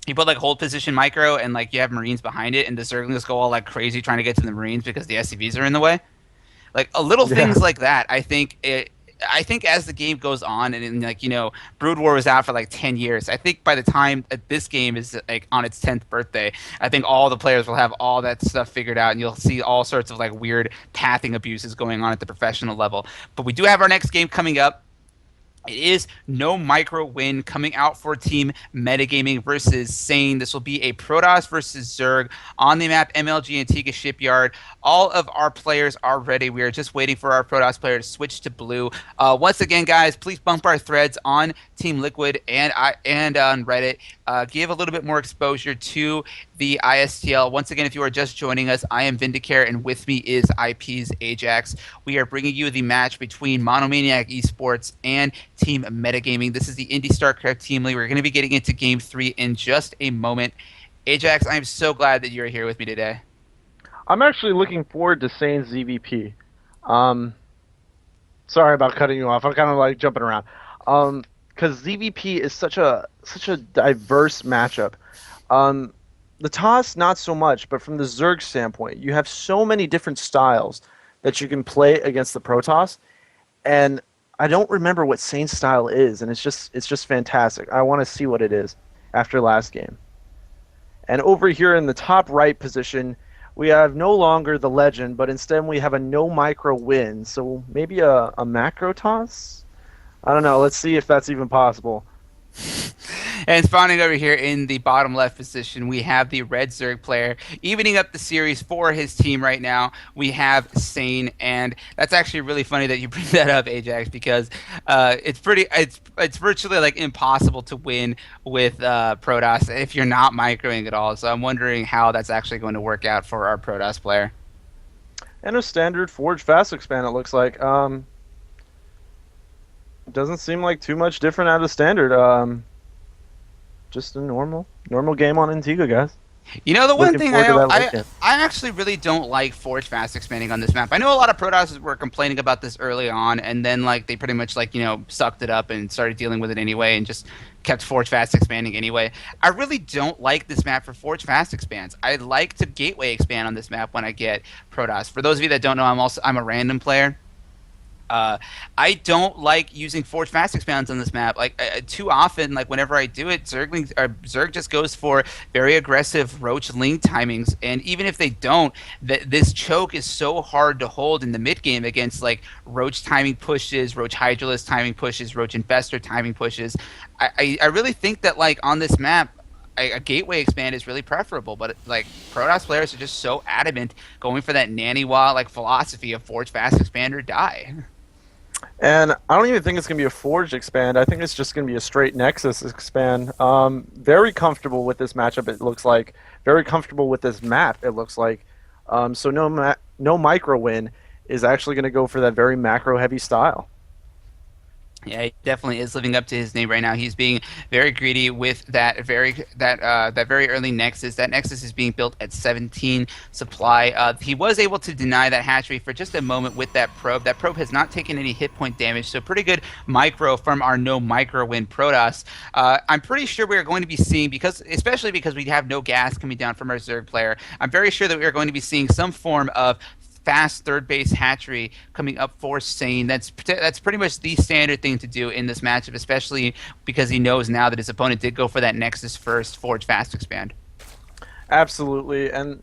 You put like hold position micro and like you have Marines behind it, and the Zerglings go all like crazy trying to get to the Marines because the SCVs are in the way. Like little things like that, I think as the game goes on, and like, you know, Brood War was out for like 10 years. I think by the time this game is like on its 10th birthday, I think all the players will have all that stuff figured out, and you'll see all sorts of like weird pathing abuses going on at the professional level. But we do have our next game coming up. It is no micro win coming out for Team Metagaming versus Sane. This will be a Protoss versus Zerg on the map MLG Antigua Shipyard. All of our players are ready. We are just waiting for our Protoss player to switch to blue. Once again, guys, please bump our threads on Team Liquid and on Reddit. Give a little bit more exposure to the ISTL. Once again, if you are just joining us, I am Vindicare, and with me is IP's Ajax. We are bringing you the match between Monomaniac Esports and Team Metagaming. This is the Indie StarCraft Team League. We're going to be getting into Game 3 in just a moment. Ajax, I am so glad that you're here with me today. I'm actually looking forward to Sane's ZVP. Sorry about cutting you off. I'm kind of like jumping around. Because ZVP is such a diverse matchup. The TOS, not so much, but from the Zerg standpoint, you have so many different styles that you can play against the Protoss, and I don't remember what Sane's style is, and it's just fantastic. I want to see what it is after last game. And over here in the top right position, we have no longer the legend, but instead we have a no micro win, so maybe a macro toss? I don't know. Let's see if that's even possible. And spawning over here in the bottom left position, we have the red Zerg player evening up the series for his team right now. We have Sane, and that's actually really funny that you bring that up, Ajax, because it's virtually like impossible to win with Protoss if you're not microing at all. So I'm wondering how that's actually going to work out for our Protoss player. And a standard Forge Fast Expand, it looks like. Doesn't seem like too much different out of standard. Just a normal game on Antigua, guys. You know, the one Looking thing I actually really don't like Forge Fast Expanding on this map. I know a lot of Protosses were complaining about this early on, and then like they pretty much like, you know, sucked it up and started dealing with it anyway and just kept Forge Fast Expanding anyway. I really don't like this map for Forge Fast Expands. I like to Gateway Expand on this map when I get Protoss. For those of you that don't know, I'm a random player. I don't like using Forge Fast Expands on this map. Like too often, like whenever I do it, Zerg just goes for very aggressive Roach Link timings, and even if they don't, this choke is so hard to hold in the mid game against like Roach timing pushes, Roach Hydralisk timing pushes, Roach Infestor timing pushes. I really think that like on this map, a gateway expand is really preferable, but like Protoss players are just so adamant going for that Naniwa like philosophy of Forge Fast Expand or die. And I don't even think it's going to be a Forge expand. I think it's just going to be a straight Nexus expand. Very comfortable with this matchup, it looks like. Very comfortable with this map, it looks like. So no micro win is actually going to go for that very macro-heavy style. Yeah, he definitely is living up to his name right now. He's being very greedy with that very early Nexus. That Nexus is being built at 17 supply. He was able to deny that hatchery for just a moment with that probe. That probe has not taken any hit point damage, so pretty good micro from our no micro win Protoss. I'm pretty sure we are going to be seeing, especially because we have no gas coming down from our Zerg player, I'm very sure that we are going to be seeing some form of fast third base hatchery coming up for Sane. That's pretty much the standard thing to do in this matchup, especially because he knows now that his opponent did go for that Nexus first Forge Fast Expand. Absolutely. And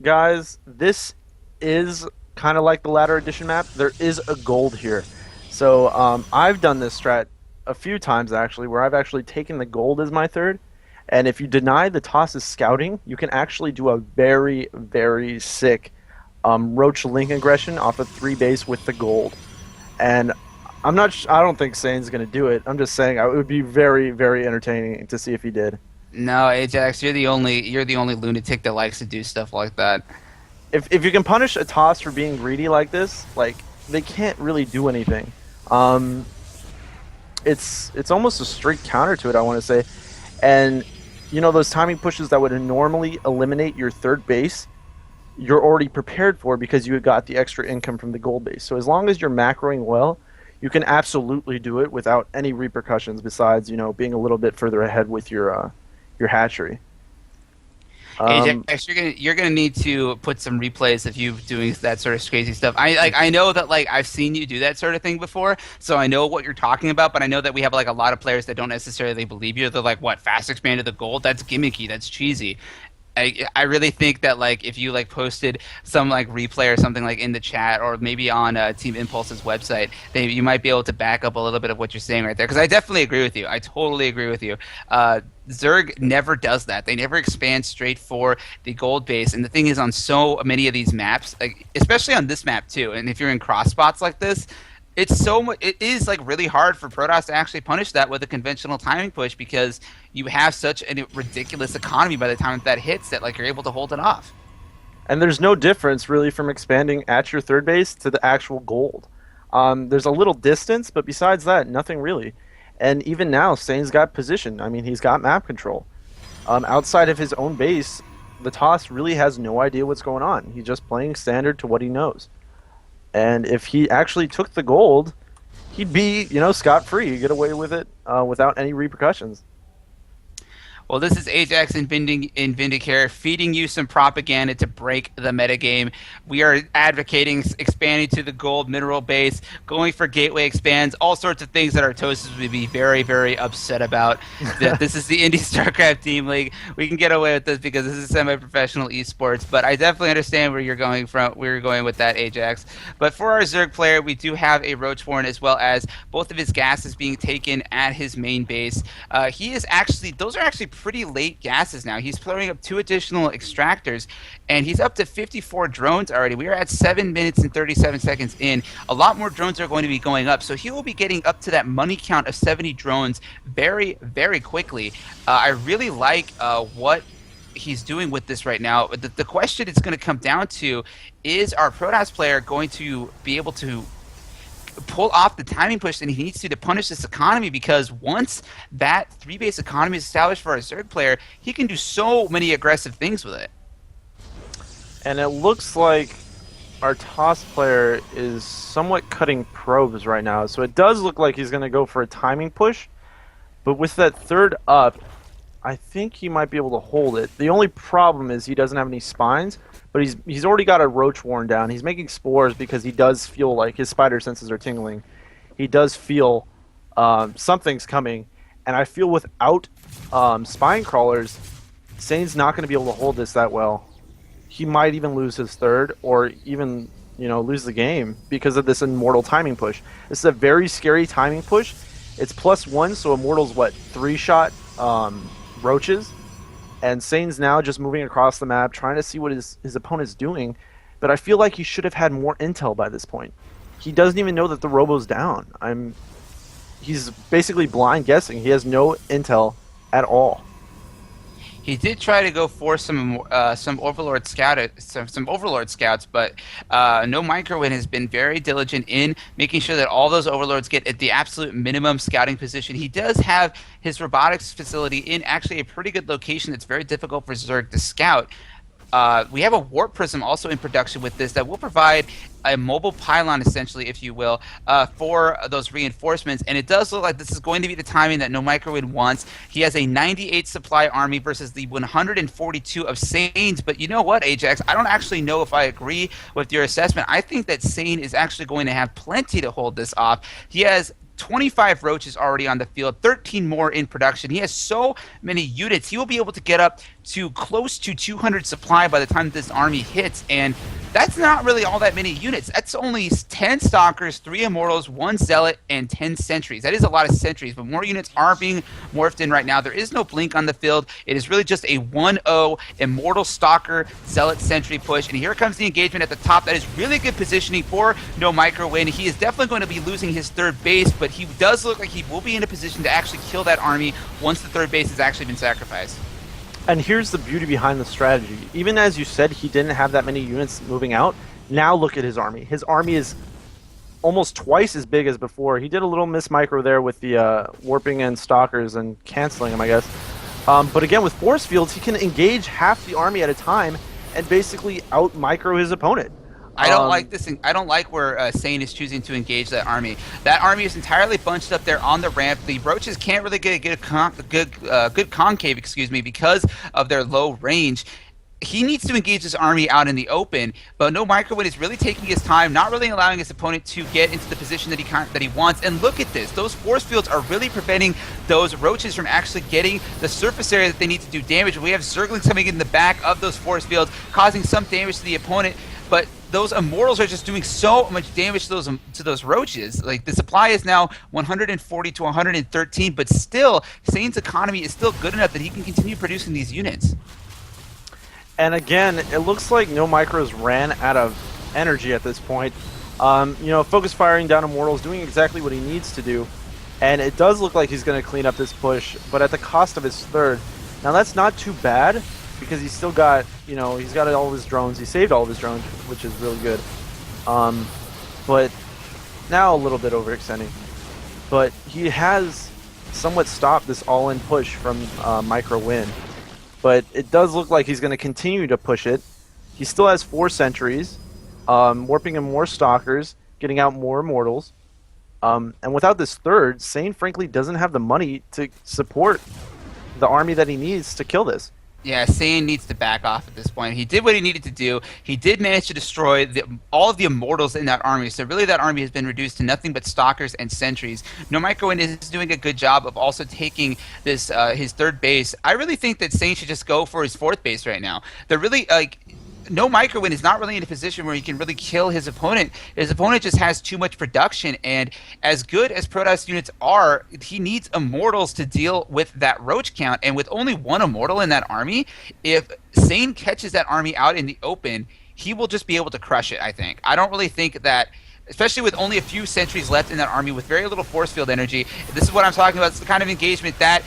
guys, this is kind of like the Ladder Edition map. There is a gold here. So I've done this strat a few times actually, where I've actually taken the gold as my third. And if you deny the toss's scouting, you can actually do a very, very sick Roach Link aggression off of 3 base with the gold. And I don't think Sane's going to do it. I'm just saying it would be very, very entertaining to see if he did. No, Ajax, you're the only lunatic that likes to do stuff like that. If you can punish a toss for being greedy like this, like they can't really do anything. It's almost a straight counter to it, I want to say. And you know, those timing pushes that would normally eliminate your third base, you're already prepared for because you had got the extra income from the gold base. So as long as you're macroing well, you can absolutely do it without any repercussions besides, you know, being a little bit further ahead with your hatchery. Ajax, you're gonna need to put some replays of you doing that sort of crazy stuff. I know that like I've seen you do that sort of thing before, so I know what you're talking about. But I know that we have like a lot of players that don't necessarily believe you. They're like, "What? Fast expanded the gold? That's gimmicky. That's cheesy." I really think that like if you like posted some like replay or something like in the chat or maybe on Team Impulse's website, then you might be able to back up a little bit of what you're saying right there. Because I definitely agree with you. I totally agree with you. Zerg never does that. They never expand straight for the gold base. And the thing is, on so many of these maps, like especially on this map too, and if you're in cross spots like this, it's so much. It is like really hard for Protoss to actually punish that with a conventional timing push because you have such a ridiculous economy by the time that hits that like you're able to hold it off. And there's no difference really from expanding at your third base to the actual gold. There's a little distance, but besides that, nothing really. And even now, Sane's got position. I mean, he's got map control. Outside of his own base, the Toss really has no idea what's going on. He's just playing standard to what he knows. And if he actually took the gold, he'd be, you know, scot-free. He'd get away with it without any repercussions. Well, this is Ajax and Vindicare feeding you some propaganda to break the metagame. We are advocating expanding to the gold mineral base, going for gateway expands, all sorts of things that our toasters would be very, very upset about. That this is the Indie StarCraft Team League. We can get away with this because this is semi-professional esports, but I definitely understand where you're going with that, Ajax. But for our Zerg player, we do have a Roachborn as well as both of his gases being taken at his main base. Those are actually pretty late gases now. He's throwing up 2 additional extractors, and he's up to 54 drones already. We are at 7 minutes and 37 seconds in. A lot more drones are going to be going up, so he will be getting up to that money count of 70 drones very, very quickly. I really like what he's doing with this right now. The question it's going to come down to is our Protoss player going to be able to pull off the timing push that he needs to punish this economy, because once that 3-base economy is established for our Zerg player, he can do so many aggressive things with it. And it looks like our Toss player is somewhat cutting probes right now, so it does look like he's going to go for a timing push, but with that third up, I think he might be able to hold it. The only problem is he doesn't have any spines, but he's already got a roach worn down. He's making spores because he does feel like his spider senses are tingling. He does feel something's coming, and I feel without spine crawlers, Sane's not going to be able to hold this that well. He might even lose his third, or even, you know, lose the game because of this immortal timing push. This is a very scary timing push. It's +1, so immortal's what, 3-shot roaches. And Sane's now just moving across the map, trying to see what his opponent's doing. But I feel like he should have had more intel by this point. He doesn't even know that the robo's down. He's basically blind guessing. He has no intel at all. He did try to go for some Overlord scouts, but No Microwin has been very diligent in making sure that all those Overlords get at the absolute minimum scouting position. He does have his robotics facility in actually a pretty good location that's very difficult for Zerg to scout. We have a Warp Prism also in production with this that will provide a mobile pylon, essentially, if you will, for those reinforcements. And it does look like this is going to be the timing that No Microwin wants. He has a 98 supply army versus the 142 of Sane's. But you know what, Ajax? I don't actually know if I agree with your assessment. I think that Sane is actually going to have plenty to hold this off. He has 25 roaches already on the field, 13 more in production. He has so many units. He will be able to get up to close to 200 supply by the time this army hits, and that's not really all that many units. That's only 10 Stalkers, 3 Immortals, 1 Zealot, and 10 Sentries. That is a lot of Sentries, but more units are being morphed in right now. There is no Blink on the field. It is really just a 1-0 Immortal Stalker Zealot Sentry push, and here comes the engagement at the top. That is really good positioning for No Microwin. He is definitely going to be losing his third base, but he does look like he will be in a position to actually kill that army once the third base has actually been sacrificed. And here's the beauty behind the strategy. Even as you said, he didn't have that many units moving out. Now look at his army. His army is almost twice as big as before. He did a little miss micro there with the warping and stalkers and canceling him, I guess. But again, with force fields, he can engage half the army at a time and basically out micro his opponent. I don't like this. I don't like where Sane is choosing to engage that army. That army is entirely bunched up there on the ramp. The roaches can't really get a good concave, because of their low range. He needs to engage his army out in the open, but no microwave is really taking his time, not really allowing his opponent to get into the position that he wants. And look at this; those force fields are really preventing those roaches from actually getting the surface area that they need to do damage. We have Zerglings coming in the back of those force fields, causing some damage to the opponent, but those immortals are just doing so much damage to those roaches. Like, the supply is now 140 to 113, but still, Sane's economy is still good enough that he can continue producing these units. And again, it looks like no micros ran out of energy at this point. Focus firing down immortals, doing exactly what he needs to do, and it does look like he's going to clean up this push, but at the cost of his third. Now that's not too bad, because he's still got, he's got all of his drones. He saved all of his drones, which is really good. But now a little bit overextending. But he has somewhat stopped this all-in push from Micro Win. But it does look like he's going to continue to push it. He still has 4 sentries, warping in more stalkers, getting out more immortals. And without this third, Sane frankly doesn't have the money to support the army that he needs to kill this. Yeah, Sane needs to back off at this point. He did what he needed to do. He did manage to destroy all of the immortals in that army. So really that army has been reduced to nothing but stalkers and sentries. No Microwin is doing a good job of also taking this his third base. I really think that Sane should just go for his 4th base right now. They're really no Microwin is not really in a position where he can really kill his opponent. His opponent just has too much production, and as good as Protoss units are, he needs immortals to deal with that roach count. And with only 1 immortal in that army, if Sane catches that army out in the open, he will just be able to crush it, I think. I don't really think that, especially with only a few sentries left in that army with very little force field energy. This is what I'm talking about. It's the kind of engagement that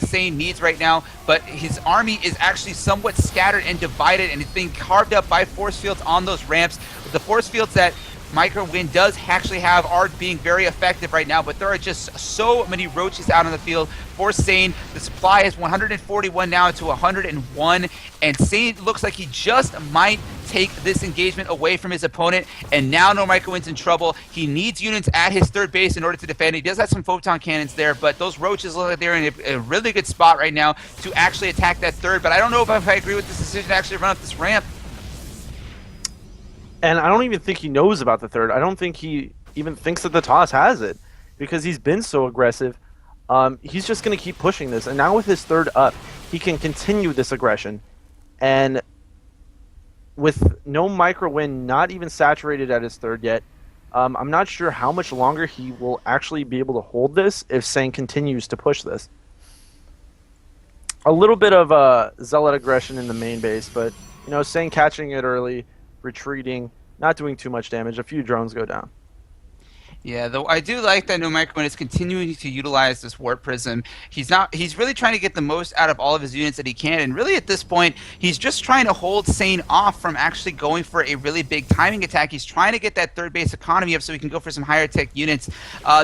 Sane needs right now. But his army is actually somewhat scattered and divided, and it's being carved up by force fields on those ramps. The force fields that Microwin does actually have are being very effective right now, but there are just so many roaches out on the field for Sane. The supply is 141 now to 101, and Sane looks like he just might take this engagement away from his opponent, and now no Microwin's in trouble. He needs units at his 3rd base in order to defend. He does have some photon cannons there, but those roaches look like they're in a really good spot right now to actually attack that 3rd, but I don't know if I agree with this decision to actually run up this ramp. And I don't even think he knows about the 3rd. I don't think he even thinks that the toss has it, because he's been so aggressive. He's just going to keep pushing this. And now with his 3rd up, he can continue this aggression. And with no Microwin not even saturated at his 3rd yet, I'm not sure how much longer he will actually be able to hold this if Sane continues to push this. A little bit of Zealot aggression in the main base, but Sane catching it early, retreating, not doing too much damage. A few drones go down. Yeah, though I do like that No Microwin is continuing to utilize this Warp Prism. He's really trying to get the most out of all of his units that he can, and really at this point, he's just trying to hold Sane off from actually going for a really big timing attack. He's trying to get that 3rd base economy up so he can go for some higher tech units.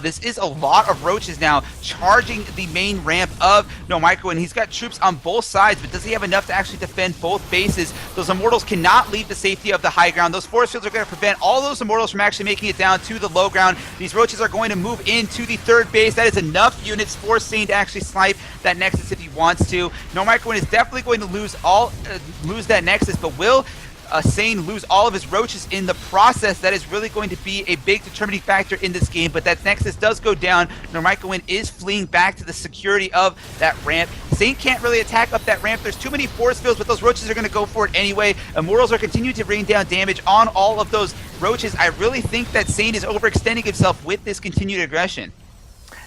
This is a lot of roaches now charging the main ramp of No Microwin. He's got troops on both sides, but does he have enough to actually defend both bases? Those immortals cannot leave the safety of the high ground. Those force fields are going to prevent all those immortals from actually making it down to the low ground. These roaches are going to move into the 3rd base. That is enough units for Sane to actually snipe that Nexus if he wants to. No Microwin is definitely going to lose that Nexus, but will Sane lose all of his roaches in the process? That is really going to be a big determining factor in this game, but that Nexus does go down. No Microwin is fleeing back to the security of that ramp. Sane can't really attack up that ramp. There's too many force fields, but those roaches are going to go for it anyway. Immortals are continuing to rain down damage on all of those roaches. I really think that Sane is overextending himself with this continued aggression.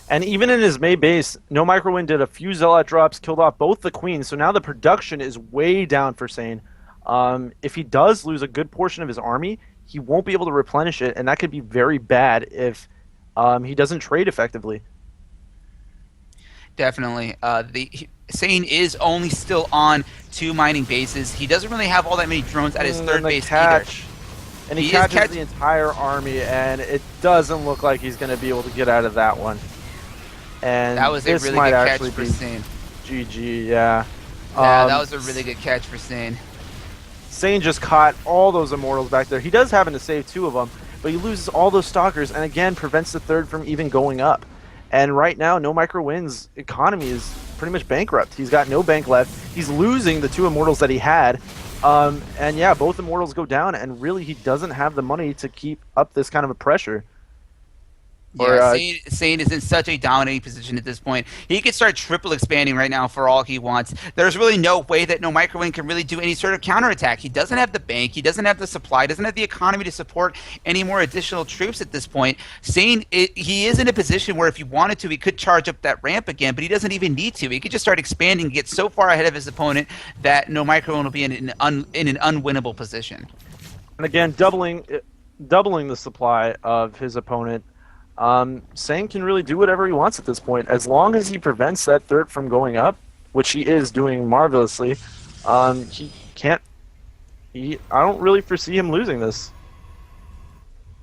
And even in his May base, No Microwin did a few Zealot drops, killed off both the Queens, so now the production is way down for Sane. If he does lose a good portion of his army, he won't be able to replenish it, and that could be very bad if he doesn't trade effectively. Definitely. Sane is only still on 2 mining bases. He doesn't really have all that many drones at his 3rd base either. And he He is catches the entire army, and it doesn't look like he's going to be able to get out of that one. And That was a this really might good catch actually for be Sane. GG, yeah. Yeah, that was a really good catch for Sane. Sane just caught all those Immortals back there. He does happen to save 2 of them, but he loses all those Stalkers, and again prevents the third from even going up. And right now, No Micro Win's economy is pretty much bankrupt. He's got no bank left. He's losing the 2 Immortals that he had. And yeah, both Immortals go down, and really he doesn't have the money to keep up this kind of a pressure. Yeah, Sane is in such a dominating position at this point. He could start triple expanding right now for all he wants. There's really no way that No Micro Win can really do any sort of counterattack. He doesn't have the bank. He doesn't have the supply. Doesn't have the economy to support any more additional troops at this point. Sane, he is in a position where if he wanted to, he could charge up that ramp again, but he doesn't even need to. He could just start expanding and get so far ahead of his opponent that No Micro Win will be in an unwinnable position. And again, doubling the supply of his opponent. Sane can really do whatever he wants at this point, as long as he prevents that third from going up, which he is doing marvelously. He can't. I don't really foresee him losing this.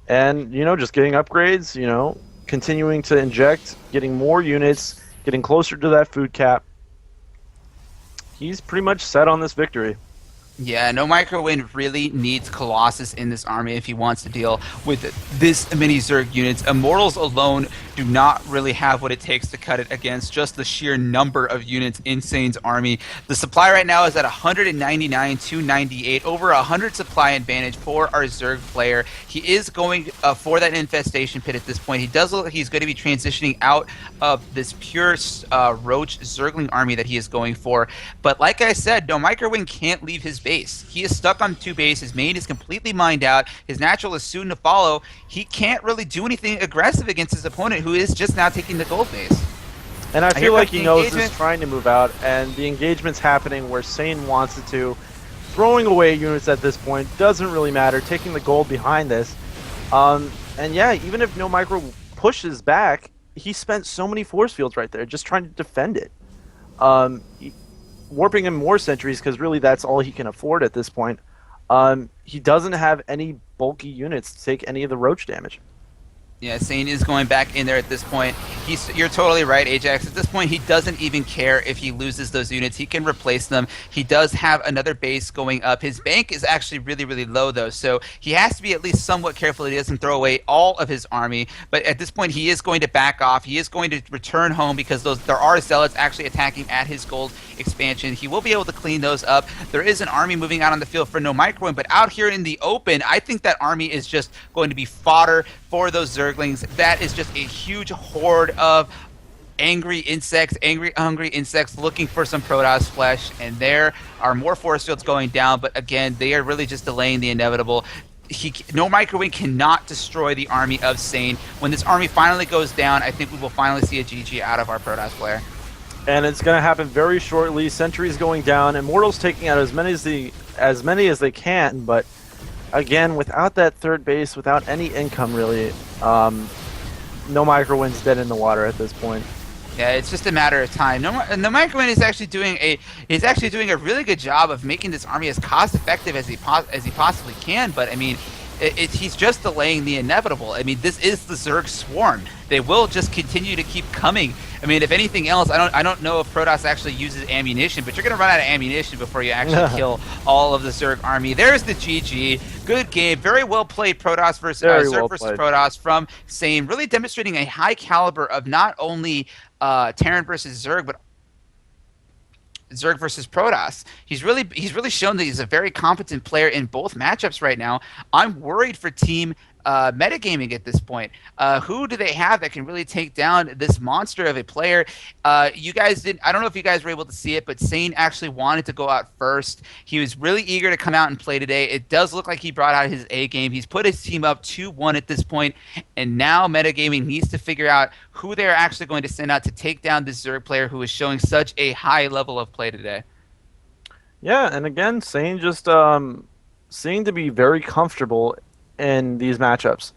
And just getting upgrades, continuing to inject, getting more units, getting closer to that food cap. He's pretty much set on this victory. Yeah, No Micro Win really needs Colossus in this army if he wants to deal with this many Zerg units. Immortals alone do not really have what it takes to cut it against just the sheer number of units in Sane's army. The supply right now is at 199 to 98, over 100 supply advantage for our Zerg player. He is going for that infestation pit at this point. He does look like he's going to be transitioning out of this pure Roach Zergling army that he is going for. But like I said, No Micro Win can't leave his base. He is stuck on 2 base. His main is completely mined out. His natural is soon to follow. He can't really do anything aggressive against his opponent, who is just now taking the gold base. And I feel like he knows he's trying to move out, and the engagement's happening where Sane wants it to. Throwing away units at this point doesn't really matter. Taking the gold behind this. And yeah, even if No Micro pushes back, he spent so many force fields right there just trying to defend it. Warping him more sentries because really that's all he can afford at this point. He doesn't have any bulky units to take any of the Roach damage. Yeah, Sane is going back in there at this point. You're totally right, Ajax. At this point, he doesn't even care if he loses those units. He can replace them. He does have another base going up. His bank is actually really, really low, though, so he has to be at least somewhat careful that he doesn't throw away all of his army. But at this point, he is going to back off. He is going to return home because there are zealots actually attacking at his gold expansion. He will be able to clean those up. There is an army moving out on the field for No Micro Win, but out here in the open, I think that army is just going to be fodder for those Zerglings. That is just a huge horde of angry insects, hungry insects looking for some Protoss flesh, and there are more force fields going down, but again, they are really just delaying the inevitable. No Micro Win cannot destroy the army of Sane. When this army finally goes down, I think we will finally see a GG out of our Protoss player. And it's going to happen very shortly. Sentries going down, Immortals taking out as many as they can, but again, without that third base, without any income really, No Micro Win's dead in the water at this point. Yeah, it's just a matter of time. No Micro Win is actually doing a really good job of making this army as cost effective as he possibly can. But I mean, he's just delaying the inevitable. I mean, this is the Zerg swarm. They will just continue to keep coming. I mean, if anything else, I don't know if Protoss actually uses ammunition, but you're going to run out of ammunition before you actually kill all of the Zerg army. There's the GG. Good game. Very well played Protoss versus Zerg versus Protoss from Sane. Really demonstrating a high caliber of not only Terran versus Zerg, but Zerg versus Protoss. He's really shown that he's a very competent player in both matchups right now. I'm worried for Team metagaming at this point. Who do they have that can really take down this monster of a player? You guys didn't. I don't know if you guys were able to see it, but Sane actually wanted to go out first. He was really eager to come out and play today. It does look like he brought out his A game. He's put his team up 2-1 at this point, and now metagaming needs to figure out who they're actually going to send out to take down this Zerg player who is showing such a high level of play today. Yeah, and again, Sane just seemed to be very comfortable in these matchups.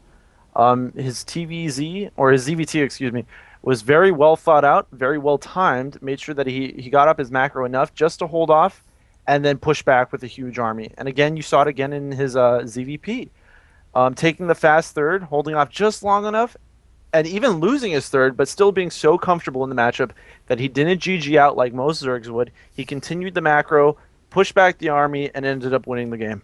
His TVZ, or his ZVT, excuse me, was very well thought out, very well timed, made sure that he got up his macro enough just to hold off and then push back with a huge army. And again, you saw it again in his ZVP. taking the fast third, holding off just long enough, and even losing his third, but still being so comfortable in the matchup that he didn't GG out like most Zergs would. He continued the macro, pushed back the army, and ended up winning the game.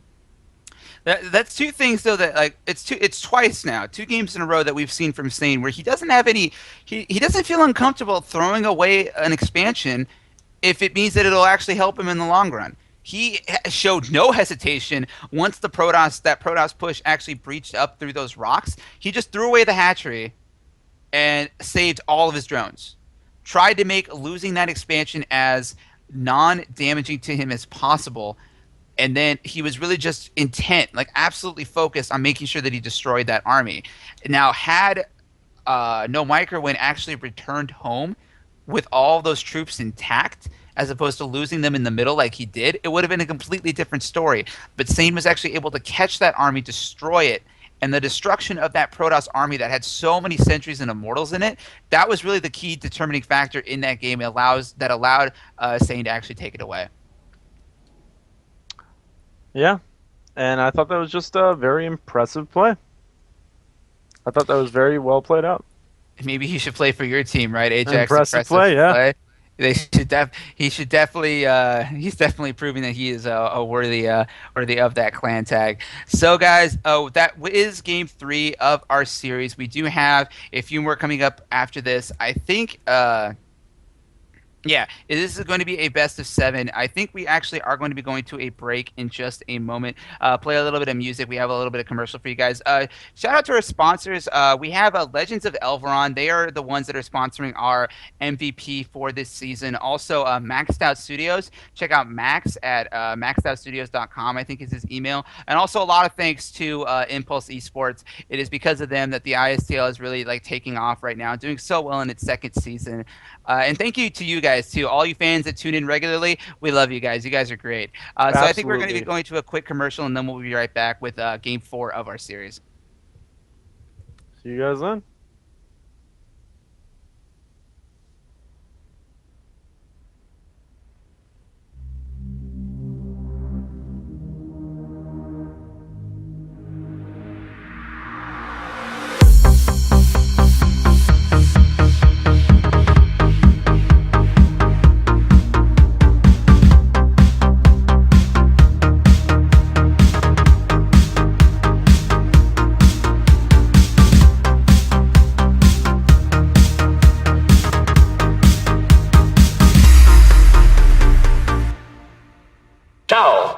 That's two things though that like it's twice now, 2 games in a row that we've seen from Sane where he doesn't have any he doesn't feel uncomfortable throwing away an expansion if it means that it'll actually help him in the long run. He showed no hesitation once that Protoss push actually breached up through those rocks. He just threw away the hatchery and saved all of his drones. Tried to make losing that expansion as non-damaging to him as possible. And then he was really just intent, like absolutely focused on making sure that he destroyed that army. Now, had No Microwin actually returned home with all those troops intact, as opposed to losing them in the middle like he did, it would have been a completely different story. But Sane was actually able to catch that army, destroy it, and the destruction of that Protoss army that had so many sentries and immortals in it, that was really the key determining factor in that game that allowed Sane to actually take it away. Yeah, and I thought that was just a very impressive play. I thought that was very well played out. Maybe he should play for your team, right, Ajax? Impressive play, yeah. Play. He should definitely. He's definitely proving that he is a worthy of that clan tag. So, guys, that is game 3 of our series. We do have a few more coming up after this. I think. Yeah, this is going to be a best of 7. I think we actually are going to be going to a break in just a moment. Play a little bit of music. We have a little bit of commercial for you guys. Shout out to our sponsors. We have Legends of ELVERON. They are the ones that are sponsoring our MVP for this season. Also, Maxed Out Studios. Check out Max at maxedoutstudios.com, I think is his email. And also a lot of thanks to Impulse Esports. It is because of them that the ISTL is really like taking off right now, doing so well in its 2nd season. And thank you to you guys, too. All you fans that tune in regularly, we love you guys. You guys are great. So I think we're going to be going to a quick commercial, and then we'll be right back with Game 4 of our series. See you guys then. Ciao.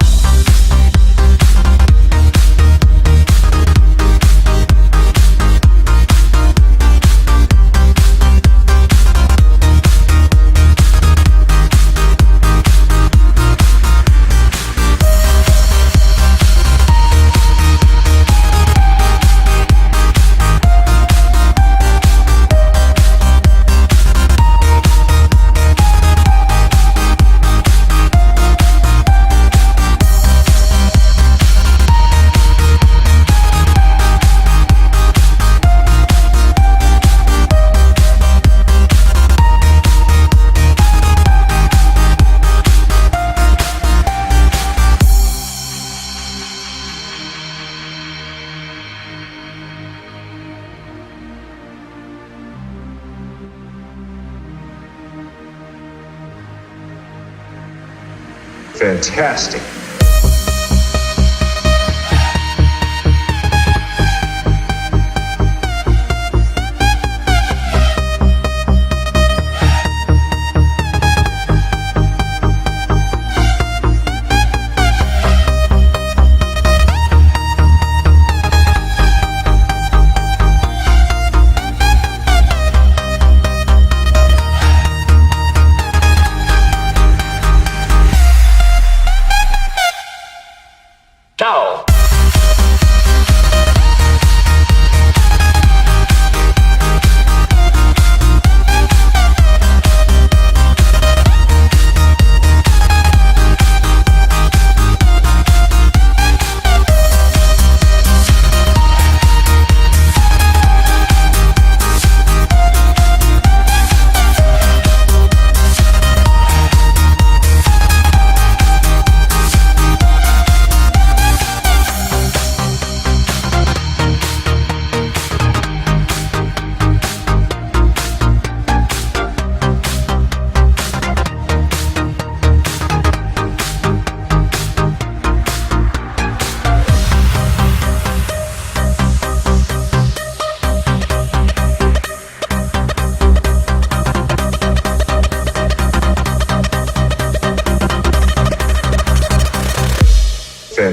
Fantastic.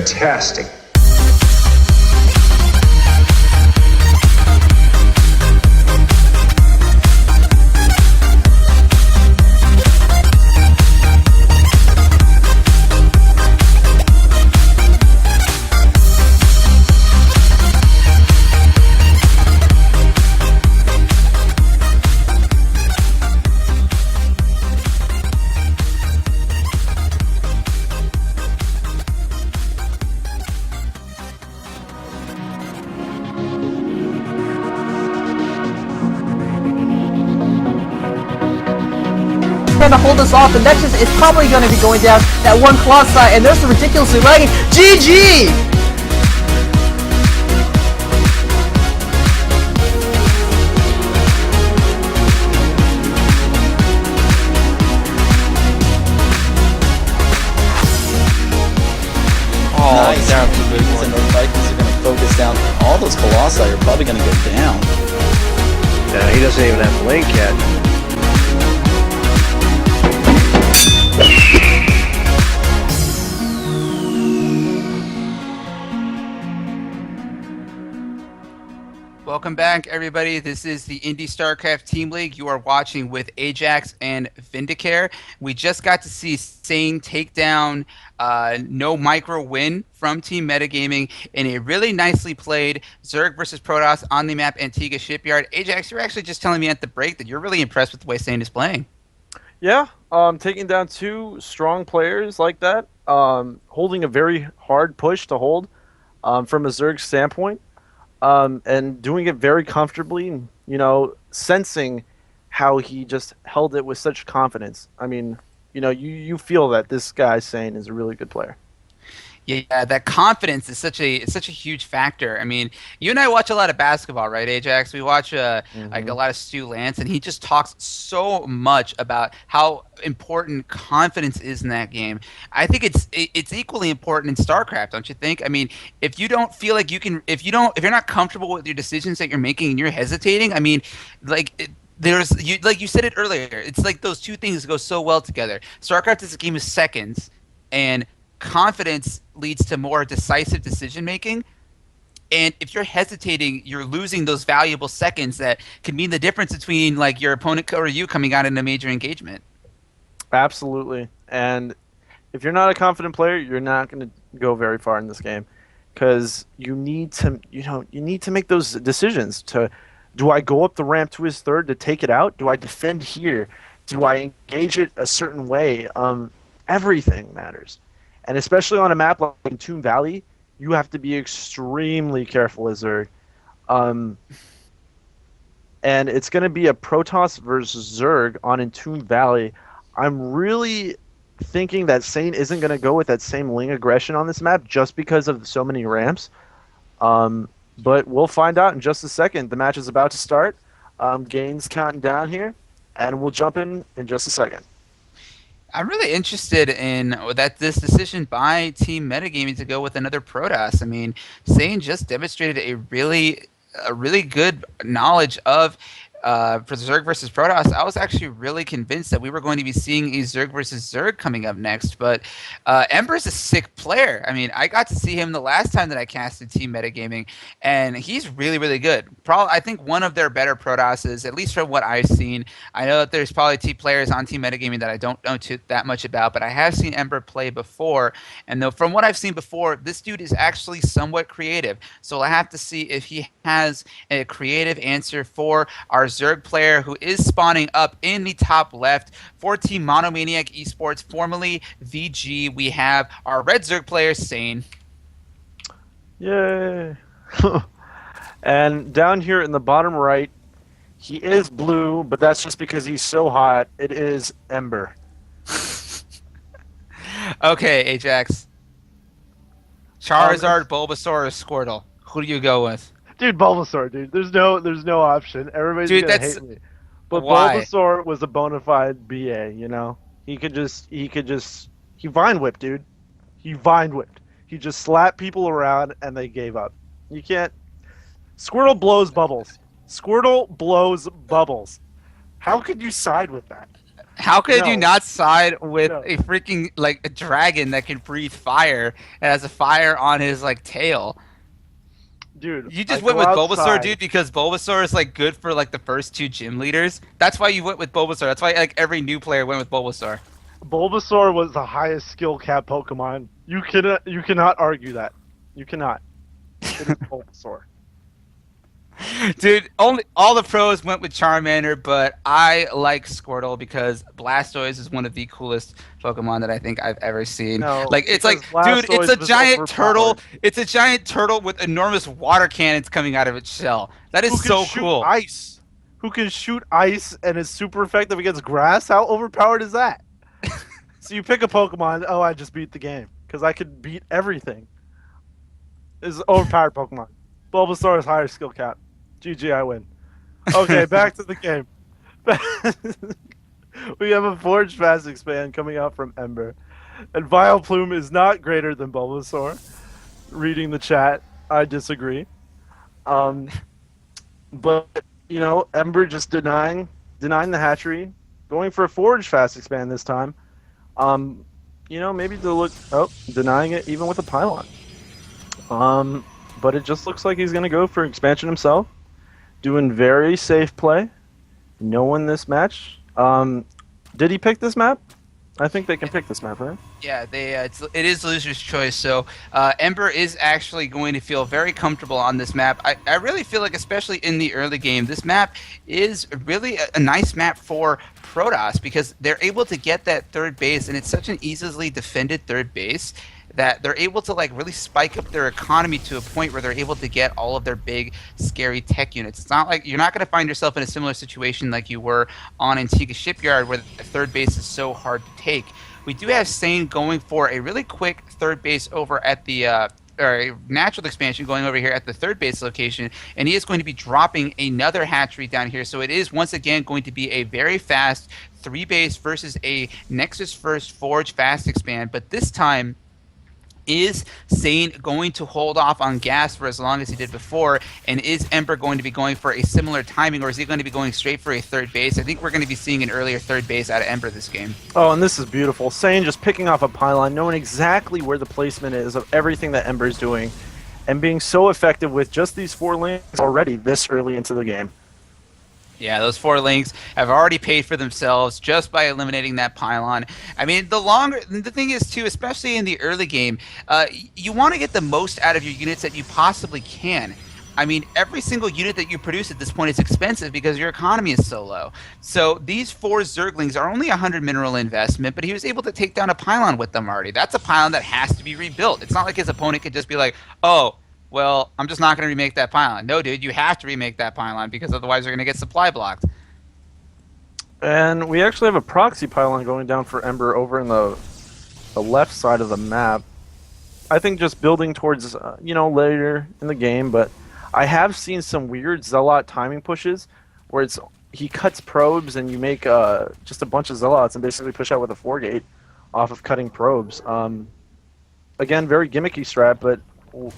Fantastic. Trying to hold us off, and that just is probably going to be going down that one Colossi, and there's a ridiculously laggy GG! Nice. down to the big one. And those Vikings are going to focus down. All those Colossi are probably going to go down. Yeah, he doesn't even have the link yet. Welcome back, everybody. This is the Indie StarCraft Team League. You are watching with Ajax and Vindicare. We just got to see Sane take down No Micro win from Team Metagaming in a really nicely played Zerg versus Protoss on the map Antigua Shipyard. Ajax, you're actually just telling me at the break that you're really impressed with the way Sane is playing. Yeah, taking down two strong players like that, holding a very hard push to hold from a Zerg standpoint. And doing it very comfortably, you know, sensing how he just held it with such confidence. I mean, you know, you feel that this guy Sane is a really good player. Yeah, that confidence is such a huge factor. I mean, you and I watch a lot of basketball, right, Ajax? We watch like a lot of Stu Lance, and he just talks so much about how important confidence is in that game. I think it's equally important in StarCraft, don't you think? I mean, if you don't feel like you can, if you're not comfortable with your decisions that you're making and you're hesitating, I mean, like. Like you said it earlier, it's like those two things go so well together. StarCraft is a game of seconds, and confidence leads to more decisive decision making. And if you're hesitating, you're losing those valuable seconds that could mean the difference between like your opponent or you coming out in a major engagement. Absolutely. And if you're not a confident player, you're not going to go very far in this game, because you need to make those decisions. Do I go up the ramp to his third to take it out? Do I defend here? Do I engage it a certain way? Everything matters. And especially on a map like Entomb Valley, you have to be extremely careful as Zerg. And it's going to be a Protoss versus Zerg on Entomb Valley. I'm really thinking that Sane isn't going to go with that same Ling aggression on this map just because of so many ramps. But we'll find out in just a second. The match is about to start. Gains counting down here, and we'll jump in just a second. I'm really interested in this decision by Team Metagaming to go with another Protoss. I mean, Sane just demonstrated a really good knowledge of for Zerg versus Protoss. I was actually really convinced that we were going to be seeing a Zerg versus Zerg coming up next, but Ember's a sick player. I mean, I got to see him the last time that I casted Team Metagaming, and he's really, really good. I think one of their better Protosses, at least from what I've seen. I know that there's probably players on Team Metagaming that I don't know that much about, but I have seen Ember play before, and though from what I've seen before, this dude is actually somewhat creative. So I'll have to see if he has a creative answer for our Zerg player who is spawning up in the top left for Team Monomaniac Esports, formerly VG. We have our red Zerg player, Sane. Yay! And down here in the bottom right, he is blue, but that's just because he's so hot. It is Ember. Okay, Ajax. Charizard, Bulbasaur, or Squirtle? Who do you go with? Dude, Bulbasaur, dude. There's no option. Everybody's Dude, gonna that's- hate me. But why? Bulbasaur was a bona fide BA, you know? He vine whipped, dude. He vine whipped. He just slapped people around and they gave up. You can't. Squirtle blows bubbles. Squirtle blows bubbles. How could you side with that? How could No. you not side with No. a freaking like a dragon that can breathe fire and has a fire on his like tail? Dude, You just I went go with Bulbasaur, outside. dude, because Bulbasaur is like good for like the first 2 gym leaders. That's why you went with Bulbasaur. That's why like every new player went with Bulbasaur. Bulbasaur was the highest skill cap Pokemon. You cannot argue that. You cannot. It is Bulbasaur. Dude, only all the pros went with Charmander, but I like Squirtle because Blastoise is one of the coolest Pokemon that I think I've ever seen. No, Like it's like, because dude, it's Blastoise a was giant turtle. overpowered. It's a giant turtle with enormous water cannons coming out of its shell. That Who is can so shoot cool. ice? Who can shoot ice and is super effective against grass? How overpowered is that? So you pick a Pokemon. Oh, I just beat the game because I could beat everything. This is overpowered Pokemon. Bulbasaur is higher skill cap. GG, I win. Okay, back to the game. We have a Forge Fast expand coming out from Ember. And Vileplume is not greater than Bulbasaur. Reading the chat, I disagree. But, you know, Ember just denying the hatchery. Going for a Forge Fast expand this time. You know, maybe to look... Oh, denying it even with a Pylon. But it just looks like he's going to go for expansion himself. Doing very safe play. No one this match. Did he pick this map? I think they can pick this map, right? Yeah, it is loser's choice. So Ember is actually going to feel very comfortable on this map. I really feel like, especially in the early game, this map is really a nice map for Protoss because they're able to get that third base, and it's such an easily defended third base that they're able to like really spike up their economy to a point where they're able to get all of their big, scary tech units. It's not like you're not going to find yourself in a similar situation like you were on Antigua Shipyard where the third base is so hard to take. We do have Sane going for a really quick third base over at the or a natural expansion going over here at the third base location, and he is going to be dropping another hatchery down here. So it is once again going to be a very fast 3-base versus a Nexus First Forge Fast expand, but this time is Sane going to hold off on gas for as long as he did before? And is Ember going to be going for a similar timing, or is he going to be going straight for a third base? I think we're going to be seeing an earlier third base out of Ember this game. Oh, and this is beautiful. Sane just picking off a pylon, knowing exactly where the placement is of everything that Ember's doing, and being so effective with just these 4 lanes already this early into the game. Yeah, those 4 links have already paid for themselves just by eliminating that pylon. I mean, the thing is too, especially in the early game, you want to get the most out of your units that you possibly can. I mean, every single unit that you produce at this point is expensive because your economy is so low. So these 4 Zerglings are only 100 mineral investment, but he was able to take down a pylon with them already. That's a pylon that has to be rebuilt. It's not like his opponent could just be like, oh, well, I'm just not going to remake that pylon. No, dude, you have to remake that pylon because otherwise you're going to get supply blocked. And we actually have a proxy pylon going down for Ember over in the left side of the map. I think just building towards, later in the game, but I have seen some weird Zealot timing pushes where he cuts probes and you make just a bunch of Zealots and basically push out with a 4-gate off of cutting probes. Again, very gimmicky strat, but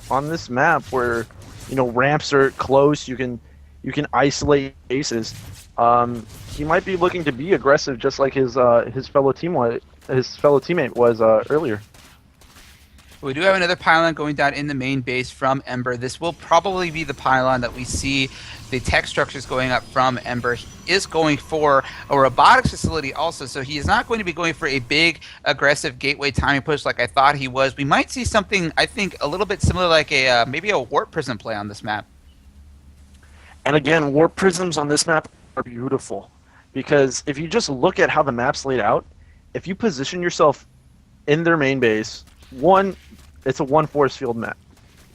on this map where ramps are close, you can isolate bases. He might be looking to be aggressive, just like his fellow teammate was earlier. We do have another pylon going down in the main base from Ember. This will probably be the pylon that we see the tech structures going up from Ember. He is going for a robotics facility also, so he is not going to be going for a big, aggressive gateway timing push like I thought he was. We might see something, I think, a little bit similar, like maybe a warp prism play on this map. And again, warp prisms on this map are beautiful, because if you just look at how the map's laid out, if you position yourself in their main base, it's a 1 force field map.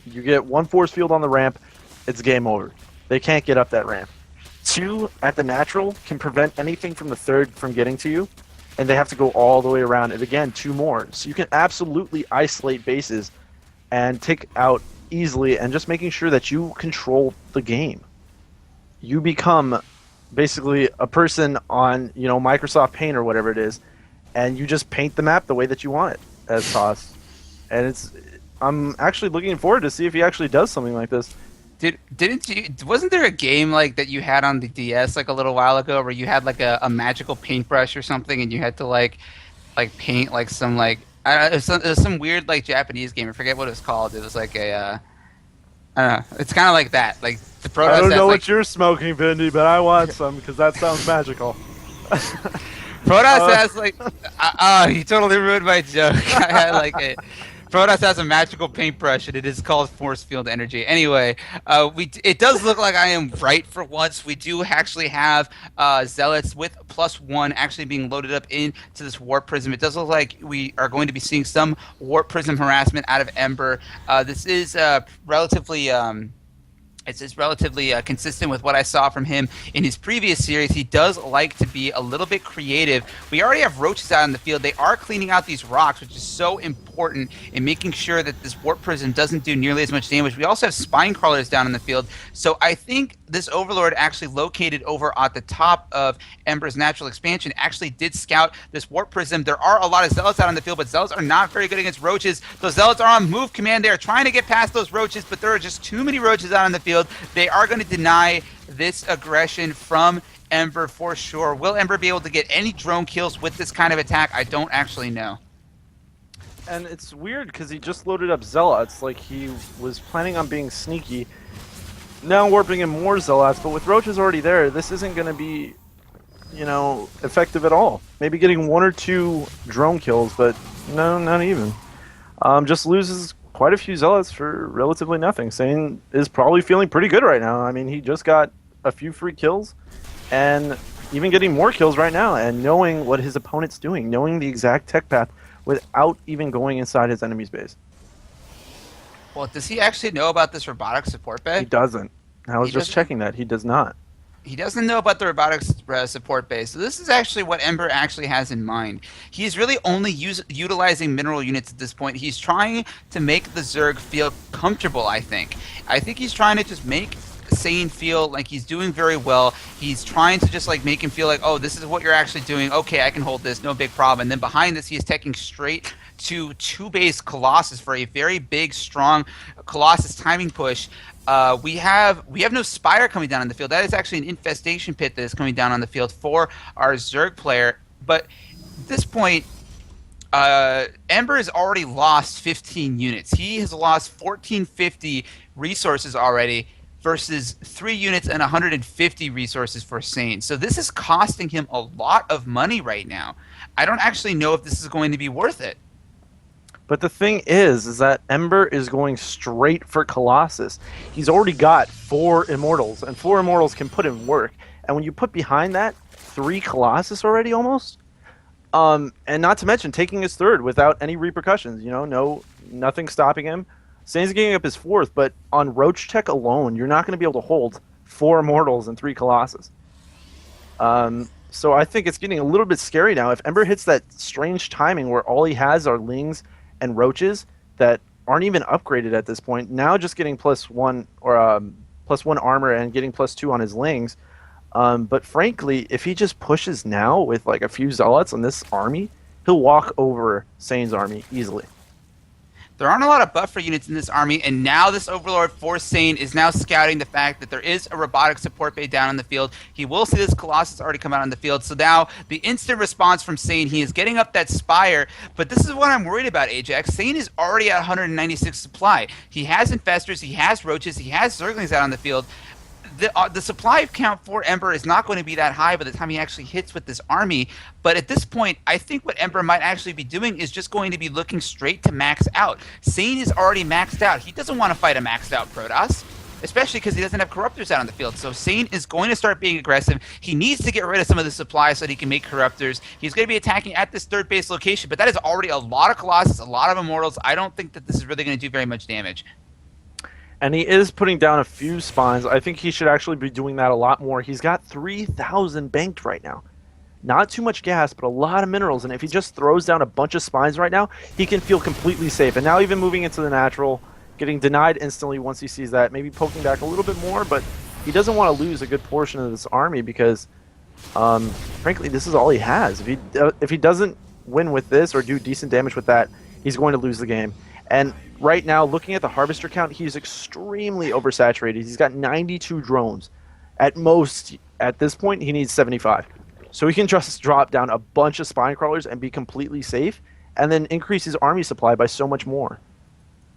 You get 1 force field on the ramp, it's game over. They can't get up that ramp. 2 at the natural can prevent anything from the third from getting to you, and they have to go all the way around. And again, 2 more. So you can absolutely isolate bases and take out easily, and just making sure that you control the game. You become basically a person on Microsoft Paint or whatever it is, and you just paint the map the way that you want it as Toss. And I'm actually looking forward to see if he actually does something like this. Wasn't there a game like that you had on the DS like a little while ago where you had like a magical paintbrush or something and you had to like paint like some like I don't know, it was some weird like Japanese game. I forget what it was called. It was like a I don't know. It's kind of like that. Like the Protoss I don't know like, what you're smoking, Vindy, but I want some because that sounds magical. Protoss has like you totally ruined my joke. I had like a Protoss has a magical paintbrush and it is called force field energy. Anyway, it does look like I am right for once. We do actually have zealots with +1 actually being loaded up into this warp prism. It does look like we are going to be seeing some warp prism harassment out of Ember. This is relatively. It's relatively consistent with what I saw from him in his previous series. He does like to be a little bit creative. We already have roaches out in the field. They are cleaning out these rocks, which is so important in making sure that this warp prism doesn't do nearly as much damage. We also have spine crawlers down in the field. So I think this Overlord actually located over at the top of Ember's natural expansion actually did scout this warp prism. There are a lot of zealots out in the field, but zealots are not very good against roaches. Those zealots are on move command. They are trying to get past those roaches, but there are just too many roaches out in the field. They are going to deny this aggression from Ember for sure. Will Ember be able to get any drone kills with this kind of attack? I don't actually know. And it's weird because he just loaded up Zealots, like he was planning on being sneaky. Now warping in more Zealots, but with Roaches already there, this isn't going to be, effective at all. Maybe getting 1 or 2 drone kills, but no, not even. Just loses quite a few Zealots for relatively nothing. Sane is probably feeling pretty good right now. I mean, he just got a few free kills, and even getting more kills right now, and knowing what his opponent's doing, knowing the exact tech path without even going inside his enemy's base. Well, does he actually know about this robotic support bay? He doesn't. I was just checking that. He does not. He doesn't know about the robotics support base. So this is actually what Ember actually has in mind. He's really only utilizing mineral units at this point. He's trying to make the Zerg feel comfortable, I think. I think he's trying to just make Sane feel like he's doing very well. He's trying to just like make him feel like, oh, this is what you're actually doing. Okay, I can hold this, no big problem. And then behind this, he is taking straight to 2 base Colossus for a very big, strong Colossus timing push. We have no Spire coming down on the field. That is actually an infestation pit that is coming down on the field for our Zerg player. But at this point, Ember has already lost 15 units. He has lost 1450 resources already versus 3 units and 150 resources for Sane. So this is costing him a lot of money right now. I don't actually know if this is going to be worth it. But the thing is that Ember is going straight for Colossus. He's already got 4 Immortals, and 4 Immortals can put in work. And when you put behind that 3 Colossus already almost, and not to mention taking his 3rd without any repercussions, nothing stopping him. Sane's getting up his 4th, but on Roach Tech alone, you're not going to be able to hold 4 Immortals and 3 Colossus. So I think it's getting a little bit scary now. If Ember hits that strange timing where all he has are Lings and Roaches that aren't even upgraded at this point, now just getting +1 or +1 armor and getting +2 on his Lings. But frankly, if he just pushes now with like a few Zealots on this army, he'll walk over Sane's army easily. There aren't a lot of buffer units in this army, and now this Overlord for Sane is now scouting the fact that there is a robotic support bay down in the field. He will see this Colossus already come out on the field, so now the instant response from Sane, he is getting up that Spire, but this is what I'm worried about, Ajax. Sane is already at 196 supply. He has Infestors, he has Roaches, he has Zerglings out on the field. The supply count for Ember is not going to be that high by the time he actually hits with this army, but at this point, I think what Ember might actually be doing is just going to be looking straight to max out. Sane is already maxed out. He doesn't want to fight a maxed out Protoss, especially because he doesn't have Corruptors out on the field. So Sane is going to start being aggressive. He needs to get rid of some of the supply so that he can make Corruptors. He's going to be attacking at this 3rd base location, but that is already a lot of Colossus, a lot of Immortals. I don't think that this is really going to do very much damage. And he is putting down a few spawns. I think he should actually be doing that a lot more. He's got 3,000 banked right now. Not too much gas, but a lot of minerals. And if he just throws down a bunch of spines right now, he can feel completely safe. And now even moving into the natural, getting denied instantly once he sees that, maybe poking back a little bit more, but he doesn't want to lose a good portion of this army because, frankly, this is all he has. If he doesn't win with this or do decent damage with that, he's going to lose the game. And right now, looking at the harvester count, he's extremely oversaturated. He's got 92 drones. At most, at this point, he needs 75. So he can just drop down a bunch of spine crawlers and be completely safe, and then increase his army supply by so much more.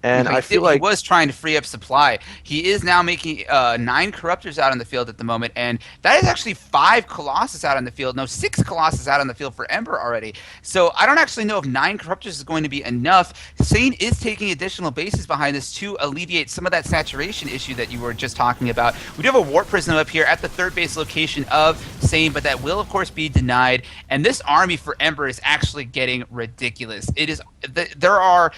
And I feel like he was trying to free up supply. He is now making 9 Corruptors out on the field at the moment, and that is actually 5 Colossus out on the field. No, 6 Colossus out on the field for Ember already. So I don't actually know if 9 Corruptors is going to be enough. Sane is taking additional bases behind this to alleviate some of that saturation issue that you were just talking about. We do have a Warp Prism up here at the 3rd base location of Sane, but that will, of course, be denied. And this army for Ember is actually getting ridiculous. It is there are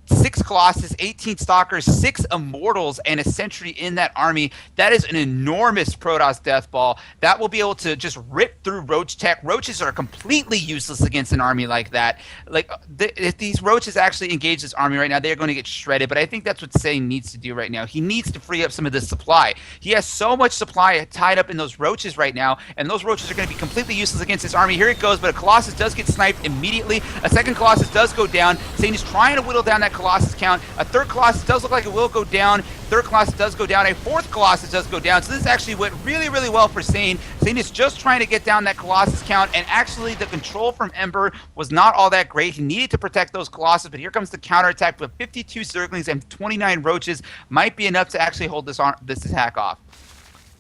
6 Colossus, 18 Stalkers, 6 Immortals, and a Sentry in that army. That is an enormous Protoss death ball. That will be able to just rip through Roach Tech. Roaches are completely useless against an army like that. Like, if these Roaches actually engage this army right now, they're going to get shredded. But I think that's what Sane needs to do right now. He needs to free up some of this supply. He has so much supply tied up in those Roaches right now, and those Roaches are going to be completely useless against this army. Here it goes, but a Colossus does get sniped immediately. A second Colossus does go down. Sane is trying to whittle down that Colossus count. A 3rd Colossus does look like it will go down. 3rd Colossus does go down. A 4th Colossus does go down. So this actually went really, really well for Sane. Sane is just trying to get down that Colossus count, and actually the control from Ember was not all that great. He needed to protect those Colossus, but here comes the counterattack with 52 Zerglings and 29 Roaches. Might be enough to actually hold this attack off.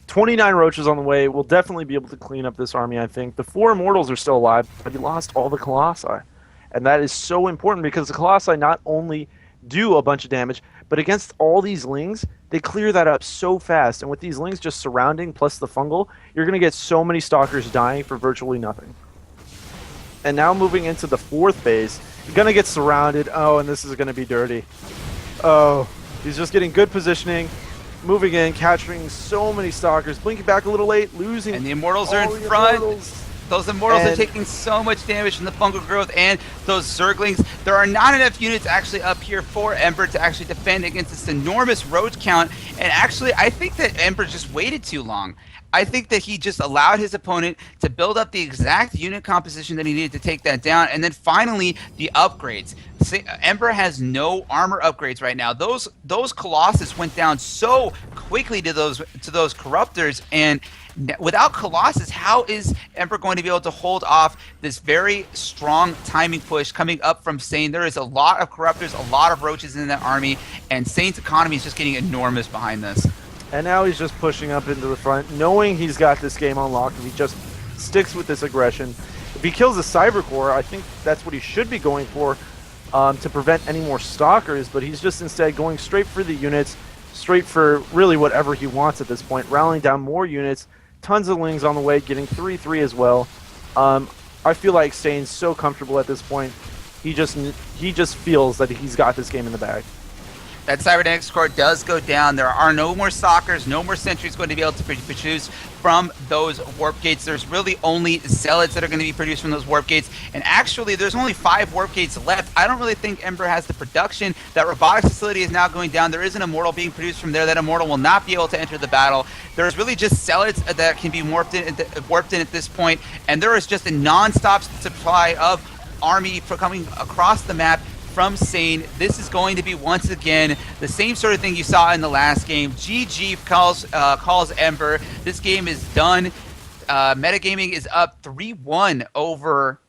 29 Roaches on the way. We'll definitely be able to clean up this army, I think. The 4 Immortals are still alive, but he lost all the Colossi. And that is so important because the Colossi not only do a bunch of damage, but against all these Lings, they clear that up so fast. And with these Lings just surrounding, plus the fungal, you're going to get so many Stalkers dying for virtually nothing. And now moving into the 4th base, you're going to get surrounded. Oh, and this is going to be dirty. Oh, he's just getting good positioning, moving in, capturing so many Stalkers, blinking back a little late, losing. And the Immortals are in front. Those Immortals are taking so much damage from the fungal growth and those Zerglings. There are not enough units actually up here for Ember to actually defend against this enormous Roach count. And actually, I think that Ember just waited too long. I think that he just allowed his opponent to build up the exact unit composition that he needed to take that down. And then finally, the upgrades. Ember has no armor upgrades right now. Those Colossus went down so quickly to those Corruptors, and without Colossus, how is Ember going to be able to hold off this very strong timing push coming up from Sane? There is a lot of Corruptors, a lot of Roaches in that army, and Sane's economy is just getting enormous behind this. And now he's just pushing up into the front, knowing he's got this game unlocked. If he just sticks with this aggression, if he kills the Cyber Core, I think that's what he should be going for to prevent any more Stalkers, but he's just instead going straight for the units, straight for really whatever he wants at this point, rallying down more units, tons of Lings on the way, getting 3-3 as well. I feel like Sane's so comfortable at this point. He just feels that he's got this game in the bag. That Cybernetics core does go down. There are no more Stalkers, no more Sentries going to be able to produce from those Warp Gates. There's really only Zealots that are going to be produced from those Warp Gates. And actually, there's only 5 Warp Gates left. I don't really think Ember has the production. That Robotics facility is now going down. There is an Immortal being produced from there. That Immortal will not be able to enter the battle. There's really just Zealots that can be warped in at this point. And there is just a non-stop supply of army coming across the map from Sane. This is going to be once again the same sort of thing you saw in the last game. GG calls Ember. This game is done. Metagaming is up 3-1 over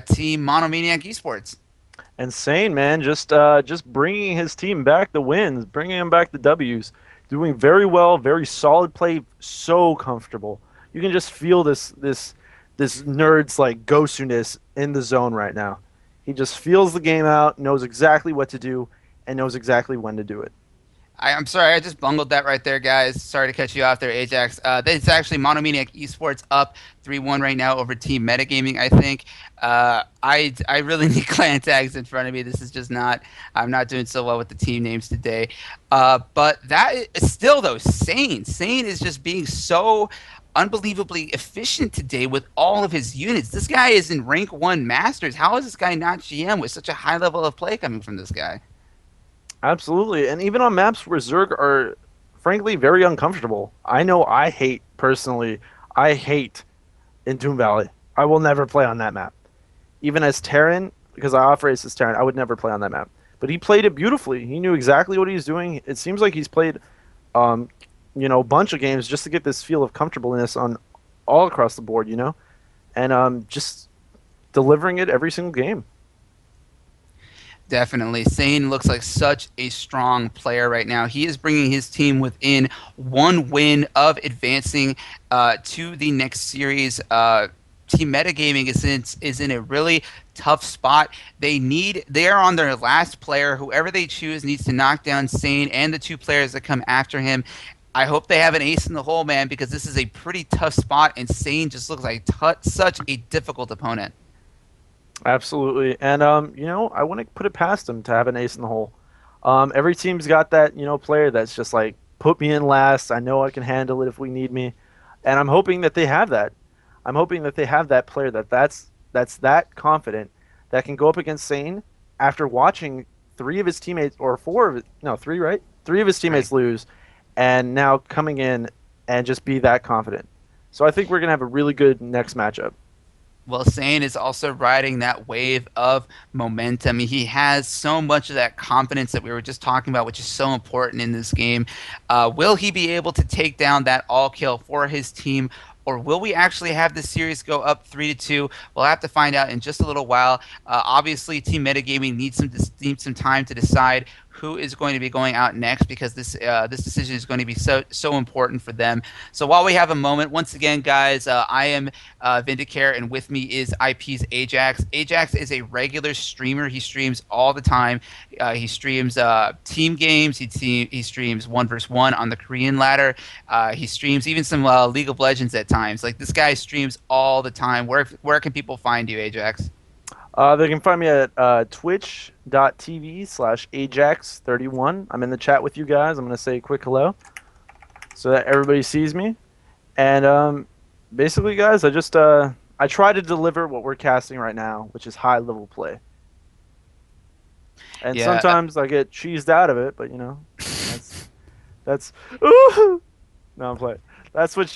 Team Monomaniac Esports. And Sane, man, just bringing his team back the wins, bringing him back the W's, doing very well, very solid play, so comfortable. You can just feel this nerd's like Gosu-ness in the zone right now. He just feels the game out, knows exactly what to do, and knows exactly when to do it. I'm sorry, I just bungled that right there, guys. Sorry to cut you off there, Ajax. It's actually Monomaniac Esports up 3-1 right now over Team Metagaming, I think. I really need clan tags in front of me. This is just not – I'm not doing so well with the team names today. But that is still, though, Sane. Sane is just being so – unbelievably efficient today with all of his units. This guy is in rank 1 Masters. How is this guy not GM with such a high level of play coming from this guy? Absolutely. And even on maps where Zerg are, frankly, very uncomfortable. I know I hate in Doom Valley. I will never play on that map. Even as Terran, because I off-race as Terran, I would never play on that map. but he played it beautifully. He knew exactly what he was doing. It seems like he's played, a bunch of games just to get this feel of comfortableness on all across the board, and just delivering it every single game. Definitely. Sane looks like such a strong player right now. He is bringing his team within one win of advancing to the next series. Team Metagaming is in a really tough spot. They are on their last player. Whoever they choose needs to knock down Sane and the 2 players that come after him. I hope they have an ace in the hole, man, because this is a pretty tough spot, and Sane just looks like such a difficult opponent. Absolutely. And, I wouldn't put it past him to have an ace in the hole. Every team's got that, player that's just like, put me in last. I know I can handle it if we need me. And I'm hoping that they have that. I'm hoping that they have that player that's that confident that can go up against Sane after watching 3 of his teammates, or 4 of it, no, 3, right? 3 of his teammates lose, and now coming in and just be that confident. So I think we're going to have a really good next matchup. Well, Sane is also riding that wave of momentum. He has so much of that confidence that we were just talking about, which is so important in this game. Will he be able to take down that all kill for his team, or will we actually have this series go up 3-2? We'll have to find out in just a little while. Obviously, Team Metagaming needs some time to decide who is going to be going out next, because this decision is going to be so important for them. So while we have a moment, once again, guys, I am Vindicare, and with me is IP's Ajax. Ajax is a regular streamer. He streams all the time. He streams team games. He streams 1v1 on the Korean ladder. He streams even some League of Legends at times. Like, this guy streams all the time. Where can people find you, Ajax? They can find me at twitch.tv/Ajax31. I'm in the chat with you guys. I'm going to say a quick hello so that everybody sees me. And basically, guys, I try to deliver what we're casting right now, which is high-level play. And sometimes I get cheesed out of it, but, that's ooh! No, I'm playing. That's what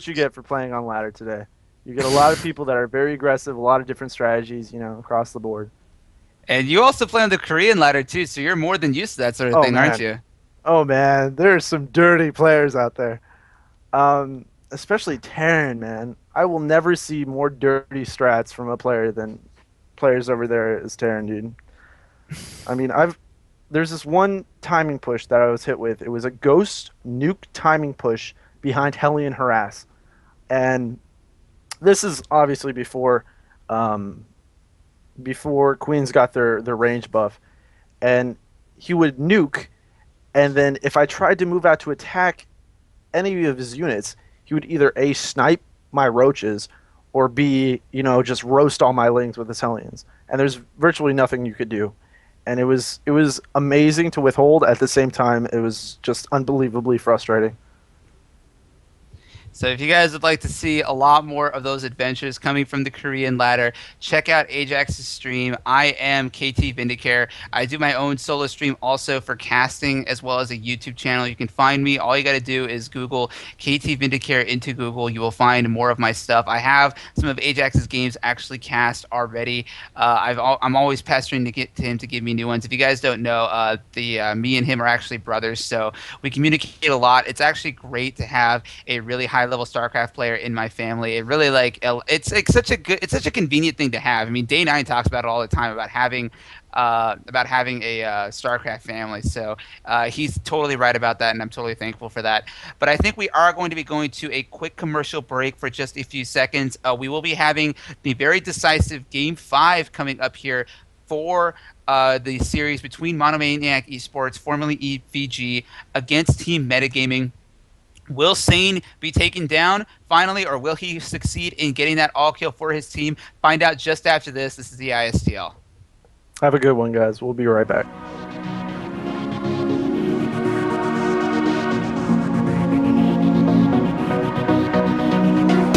you get for playing on ladder today. You get a lot of people that are very aggressive, a lot of different strategies, across the board. And you also play on the Korean ladder too, so you're more than used to that sort of thing, aren't you? Oh man, there's some dirty players out there. Especially Terran, man. I will never see more dirty strats from a player than players over there as Terran, dude. I mean, there's this one timing push that I was hit with. It was a ghost nuke timing push behind Hellion Harass. And this is obviously before Queens got their range buff, and he would nuke, and then if I tried to move out to attack any of his units, he would either A, snipe my roaches, or B, just roast all my lings with his Hellions. And there's virtually nothing you could do. And it was amazing to withhold. At the same time, it was just unbelievably frustrating. So if you guys would like to see a lot more of those adventures coming from the Korean ladder, check out Ajax's stream. I am KT Vindicare. I do my own solo stream also for casting, as well as a YouTube channel. You can find me. All you got to do is Google KT Vindicare into Google. You will find more of my stuff. I have some of Ajax's games actually cast already. I'm always pestering to get to him to give me new ones. If you guys don't know, me and him are actually brothers, so we communicate a lot. It's actually great to have a really high-level StarCraft player in my family. It really it's such a convenient thing to have. I mean, Day 9 talks about it all the time about having a StarCraft family. So he's totally right about that, and I'm totally thankful for that. But I think we are going to be going to a quick commercial break for just a few seconds. We will be having the very decisive Game 5 coming up here for the series between Monomaniac Esports, formerly EVG, against Team Metagaming. Will Sane be taken down finally, or will he succeed in getting that all kill for his team? Find out just after this. This is the ISTL. Have a good one, guys. We'll be right back.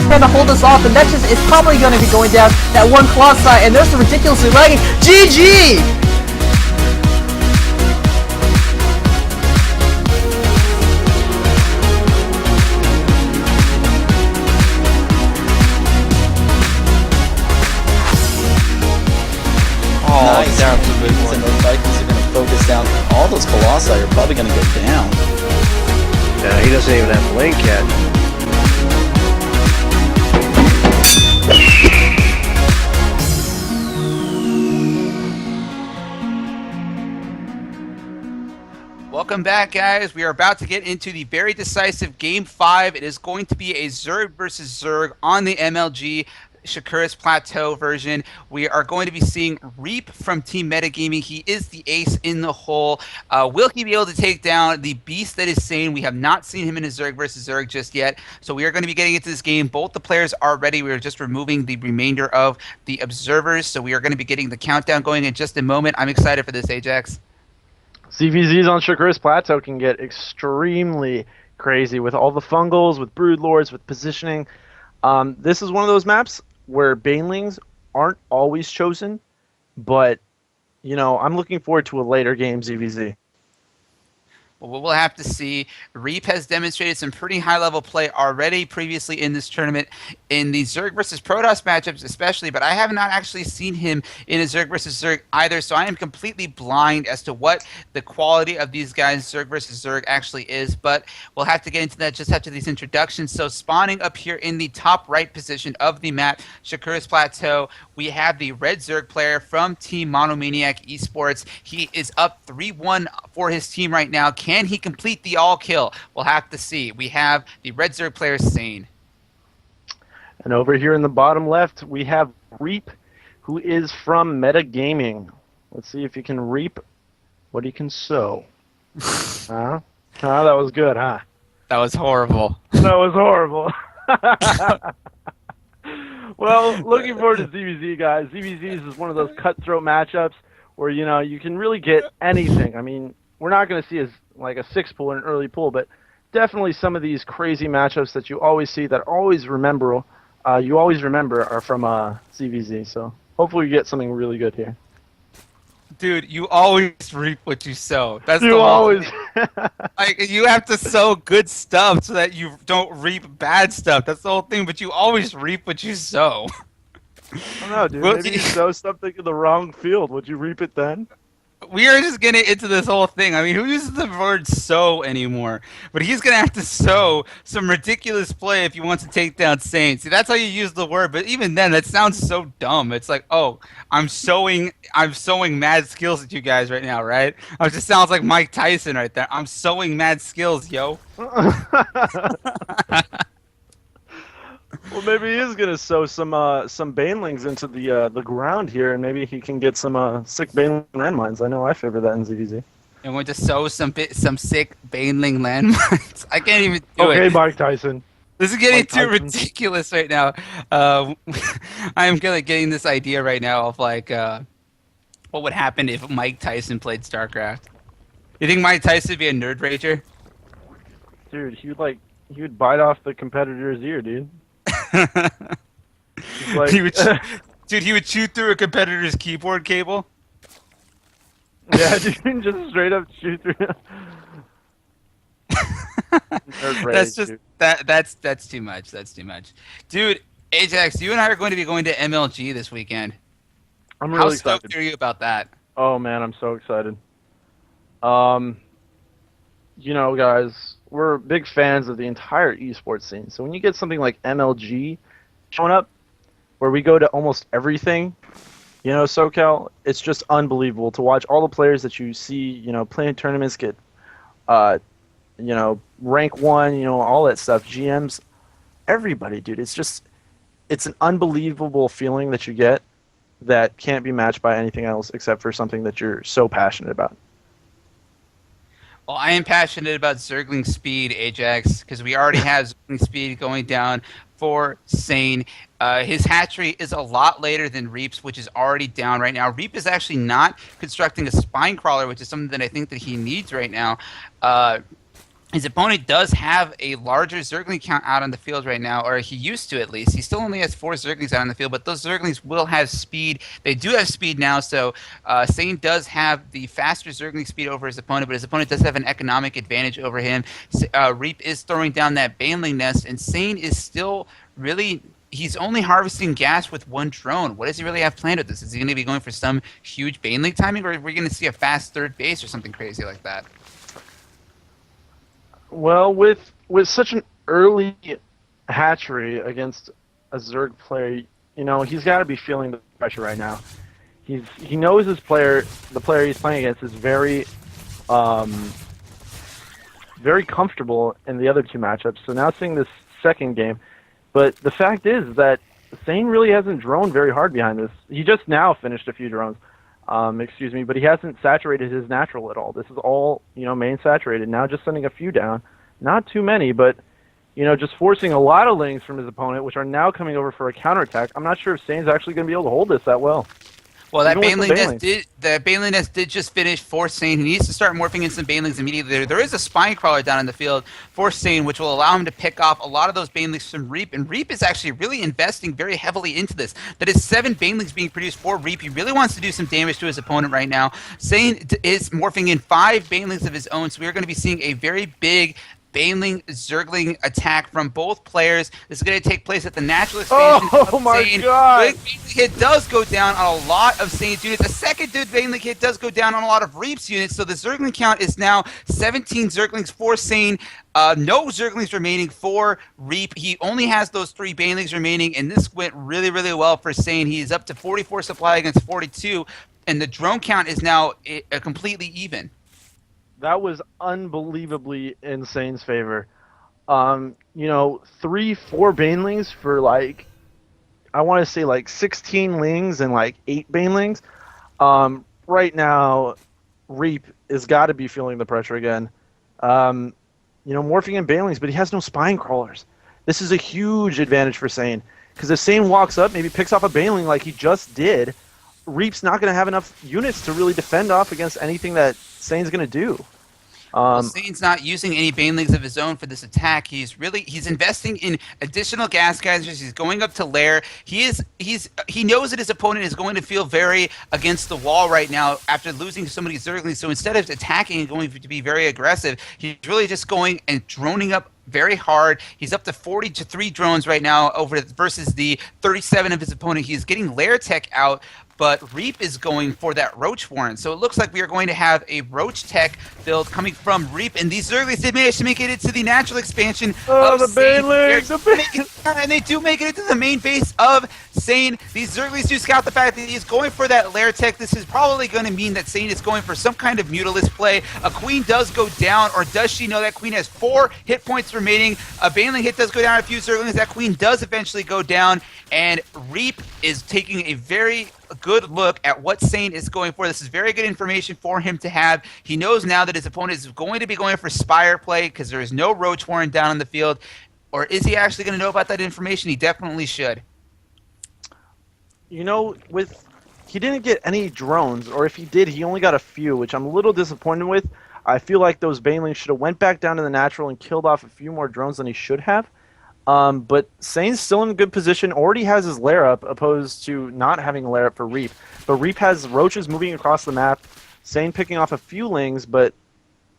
Trying to hold us off, and that just is probably going to be going down that one Colossi, and there's the ridiculously lagging GG! Nice. Down to the big one. And the Vikings are going to Colossi are probably going to go down. Yeah, he doesn't even have Blink yet. Welcome back, guys. We are about to get into the very decisive Game 5. It is going to be a Zerg versus Zerg on the MLG Shakuras Plateau version. We are going to be seeing Reap from Team Metagaming. He is the ace in the hole. Will he be able to take down the beast that is Sane? We have not seen him in a Zerg versus Zerg just yet. So we are going to be getting into this game. Both the players are ready. We are just removing the remainder of the observers. So we are going to be getting the countdown going in just a moment. I'm excited for this, Ajax. CVZs on Shakuras Plateau can get extremely crazy with all the fungals, with brood lords, with positioning. This is one of those maps where banelings aren't always chosen, but I'm looking forward to a later game ZVZ. Well, we'll have to see. Reap has demonstrated some pretty high-level play already previously in this tournament, in the Zerg versus Protoss matchups especially, but I have not actually seen him in a Zerg versus Zerg either, so I am completely blind as to what the quality of these guys, Zerg versus Zerg, actually is, but we'll have to get into that just after these introductions. So spawning up here in the top right position of the map, Shakuras Plateau, we have the red Zerg player from Team Monomaniac Esports. He is up 3-1 for his team right now. Can he complete the all kill? We'll have to see. We have the red Zerg player Sane. And over here in the bottom left, we have Reap, who is from Metagaming. Let's see if he can reap what he can sow. Huh? That was good, huh? That was horrible. That was horrible. Well, looking forward to ZVZ, guys. ZVZ is one of those cutthroat matchups where, you can really get anything. I mean, we're not going to see like a 6 pool in an early pool, but definitely some of these crazy matchups that you always see that you always remember are from ZVZ. So hopefully we get something really good here. Dude, you always reap what you sow. That's you the always like you have to sow good stuff so that you don't reap bad stuff. That's the whole thing. But you always reap what you sow. I don't know, dude. Maybe you sow something in the wrong field. Would you reap it then? We are just getting into this whole thing. I mean, who uses the word sow anymore? But he's going to have to sow some ridiculous play if he wants to take down Sane. See, that's how you use the word, but even then, that sounds so dumb. It's like, oh, I'm sowing mad skills at you guys right now, right? It just sounds like Mike Tyson right there. I'm sowing mad skills, yo. Well, maybe he is gonna sow some banelings into the ground here, and maybe he can get some sick baneling landmines. I know I favor that in ZVZ. I'm going to sow some sick baneling landmines. I can't even do it. Okay, Mike Tyson. This is getting Mike too Tyson. ridiculous right now. I am getting this idea right now of like what would happen if Mike Tyson played StarCraft. You think Mike Tyson would be a nerd rager? Dude, he would bite off the competitor's ear, dude. Like, he would chew through a competitor's keyboard cable. Yeah, dude, just straight up shoot through. That's just that's too much. That's too much, dude. Ajax, you and I are going to be going to MLG this weekend. I'm really How excited. stoked are you about that? Oh man, I'm so excited. Guys, we're big fans of the entire esports scene. So when you get something like MLG showing up, where we go to almost everything, SoCal, it's just unbelievable to watch all the players that you see, playing tournaments get, rank 1, all that stuff, GMs, everybody, dude. It's an unbelievable feeling that you get that can't be matched by anything else except for something that you're so passionate about. Well, I am passionate about Zergling speed, Ajax, because we already have Zergling speed going down for Sane. His hatchery is a lot later than Reap's, which is already down right now. Reap is actually not constructing a spine crawler, which is something that I think that he needs right now. His opponent does have a larger Zergling count out on the field right now, or he used to at least. He still only has 4 Zerglings out on the field, but those Zerglings will have speed. They do have speed now, so Sane does have the faster Zergling speed over his opponent, but his opponent does have an economic advantage over him. Reap is throwing down that Baneling nest, and Sane is still really he's only harvesting gas with one drone. What does he really have planned with this? Is he going to be going for some huge Baneling timing, or are we going to see a fast third base or something crazy like that? Well, with such an early hatchery against a Zerg player, you know, he's got to be feeling the pressure right now. He knows the player he's playing against is very very comfortable in the other two matchups. So now seeing this second game, but the fact is that Sane really hasn't droned very hard behind this. He just now finished a few drones, but he hasn't saturated his natural at all. This is all, you know, main saturated. Now just sending a few down, not too many, but, you know, just forcing a lot of lings from his opponent, which are now coming over for a counterattack. I'm not sure if Sane's actually going to be able to hold this that well. Well, that Baneling nest did just finish for Sane. He needs to start morphing in some Banelings immediately. There is a Spine Crawler down in the field for Sane, which will allow him to pick off a lot of those Banelings from Reap. And Reap is actually really investing very heavily into this. That is 7 Banelings being produced for Reap. He really wants to do some damage to his opponent right now. Sane is morphing in 5 Banelings of his own, so we're going to be seeing a very big Baneling Zergling attack from both players. This is going to take place at the natural expansion of my Sane. God! Baneling hit does go down on a lot of Sane's units. A second Baneling hit does go down on a lot of Reap's units, so the Zergling count is now 17 Zerglings for Sane. No Zerglings remaining for Reap. He only has those 3 Banelings remaining, and this went really, really well for Sane. He is up to 44 supply against 42, and the drone count is now completely even. That was unbelievably in Sane's favor. You know, 3-4 Banelings for, like, I want to say like 16 Lings and like 8 Banelings. Right now, Reap has got to be feeling the pressure again. You know, morphing in Banelings, but he has no Spine Crawlers. This is a huge advantage for Sane, because if Sane walks up, maybe picks off a Baneling like he just did, Reap's not going to have enough units to really defend off against anything that Sane's going to do. Well, Sane's not using any Banelings of his own for this attack. He's investing in additional gas geysers. He's going up to Lair. He knows that his opponent is going to feel very against the wall right now after losing so many Zerglings. So instead of attacking and going to be very aggressive, he's really just going and droning up very hard. He's up to 43 drones right now versus the 37 of his opponent. He's getting Lair Tech out, but Reap is going for that Roach Warren. So it looks like we are going to have a Roach Tech build coming from Reap, and these Zerglings did manage to make it into the natural expansion of the Sane. Banelings! And they do make it into the main base of Sane. These Zerglings do scout the fact that he's going for that Lair Tech. This is probably going to mean that Sane is going for some kind of Mutalisk play. A Queen does go down, or does she know that Queen has 4 hit points remaining? A Baneling hit does go down a few Zerglings. That Queen does eventually go down, and Reap is taking a very good look at what Sane is going for. This is very good information for him to have. He knows now that his opponent is going to be going for Spire play because there is no Roach Warren down on the field. Or is he actually going to know about that information? He definitely should. You know, he didn't get any drones, or if he did, he only got a few, which I'm a little disappointed with. I feel like those Banelings should have went back down to the natural and killed off a few more drones than he should have. But Sane's still in a good position, already has his lair up, opposed to not having a lair up for Reap. But Reap has Roaches moving across the map, Sane picking off a few Lings, but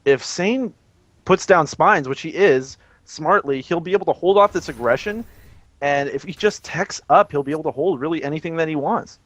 if Sane puts down Spines, which he is, smartly, he'll be able to hold off this aggression, and if he just techs up, he'll be able to hold really anything that he wants.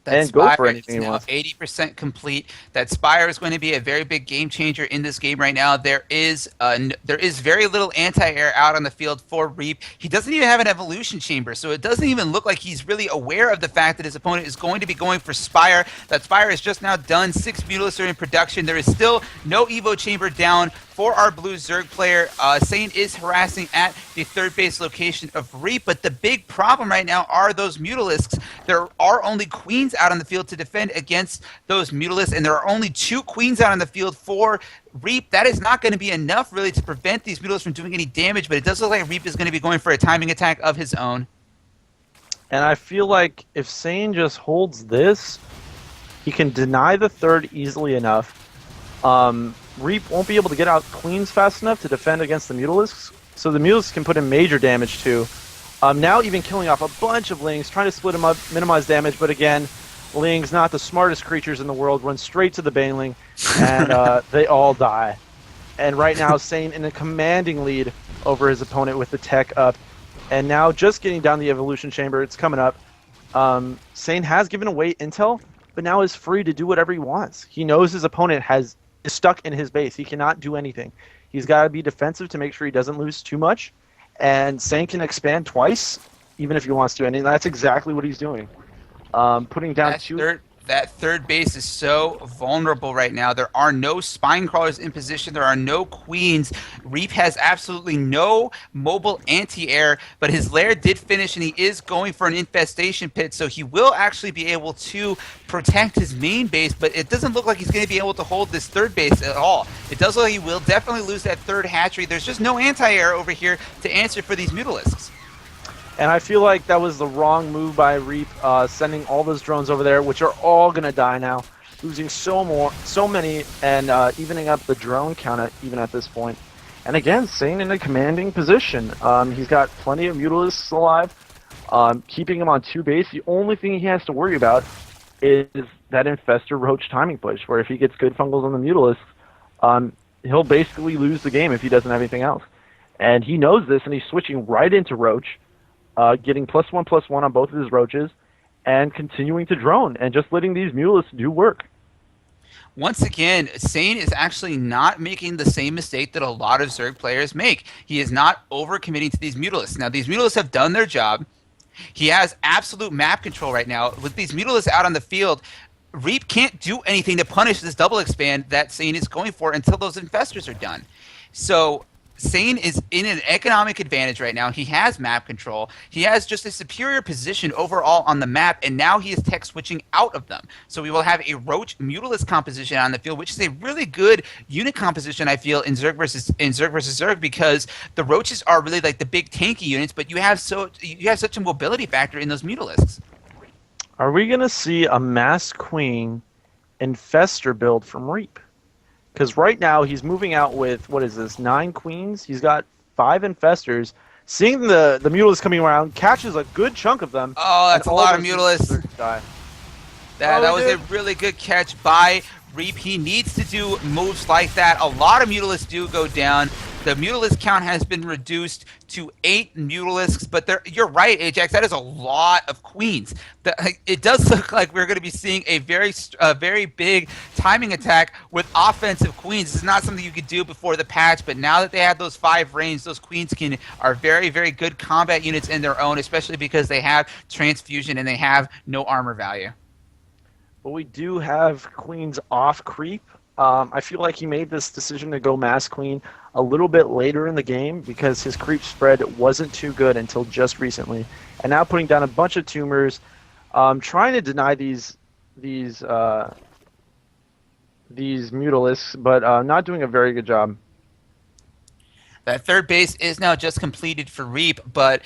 And go for anything he wants. 80% complete. That Spire is going to be a very big game changer in this game right now. There is very little anti-air out on the field for Reap. He doesn't even have an evolution chamber, so it doesn't even look like he's really aware of the fact that his opponent is going to be going for Spire. That Spire is just now done. 6 Mutalisks are in production. There is still no Evo chamber down for our blue Zerg player. Sane is harassing at the third base location of Reap, but the big problem right now are those Mutalisks. There are only Queens out on the field to defend against those Mutalisks, and there are only 2 Queens out on the field for Reap. That is not going to be enough really to prevent these Mutalisks from doing any damage, but it does look like Reap is going to be going for a timing attack of his own. And I feel like if Sane just holds this, he can deny the third easily enough. Reap won't be able to get out Queens fast enough to defend against the Mutalisks, so the Mutalisks can put in major damage too. Now even killing off a bunch of Lings, trying to split them up, minimize damage, but again, Lings, not the smartest creatures in the world, run straight to the Baneling, and they all die. And right now, Sane in a commanding lead over his opponent with the tech up. And now just getting down the evolution chamber, it's coming up. Sane has given away intel, but now is free to do whatever he wants. He knows his opponent is stuck in his base. He cannot do anything. He's got to be defensive to make sure he doesn't lose too much. And Sane can expand twice, even if he wants to. And that's exactly what he's doing. Putting down That third base is so vulnerable right now. There are no spine crawlers in position. There are no queens. Reap has absolutely no mobile anti-air, but his lair did finish, and he is going for an infestation pit, so he will actually be able to protect his main base, but it doesn't look like he's going to be able to hold this third base at all. It does look like he will definitely lose that third hatchery. There's just no anti-air over here to answer for these Mutalisks. And I feel like that was the wrong move by Reap, sending all those drones over there, which are all going to die now, losing so many, and evening up the drone count even at this point. And again, Sane in a commanding position. He's got plenty of Mutalisks alive, keeping him on 2 base. The only thing he has to worry about is that Infestor Roach timing push, where if he gets good fungals on the Mutalisks, he'll basically lose the game if he doesn't have anything else. And he knows this, and he's switching right into Roach. Getting +1/+1 on both of his roaches, and continuing to drone, and just letting these Mutalisks do work. Once again, Sane is actually not making the same mistake that a lot of Zerg players make. He is not overcommitting to these Mutalisks. Now, these Mutalisks have done their job. He has absolute map control right now. With these Mutalisks out on the field, Reap can't do anything to punish this double expand that Sane is going for until those Infestors are done. So Sane is in an economic advantage right now. He has map control. He has just a superior position overall on the map, and now he is tech switching out of them. So we will have a Roach Mutalisk composition on the field, which is a really good unit composition, I feel, in Zerg versus Zerg, because the Roaches are really like the big tanky units, but you have such a mobility factor in those Mutalisks. Are we going to see a Mass Queen Infestor build from Reap? Because right now he's moving out with, what is this, 9 queens? He's got 5 infestors. Seeing the Mutalisks coming around, catches a good chunk of them. Oh, that's a lot of Mutalisks. That was a really good catch by Reap. He needs to do moves like that. A lot of Mutalisks do go down. The Mutalisk count has been reduced to 8 Mutalisks, but you're right, Ajax. That is a lot of queens. It does look like we're going to be seeing a very big timing attack with offensive queens. This is not something you could do before the patch, but now that they have those 5 reigns, those queens are very, very good combat units in their own, especially because they have transfusion and they have no armor value. But we do have queens off creep. I feel like he made this decision to go Mass Queen a little bit later in the game because his creep spread wasn't too good until just recently. And now putting down a bunch of tumors, trying to deny these Mutalisks, but not doing a very good job. That third base is now just completed for Reap, but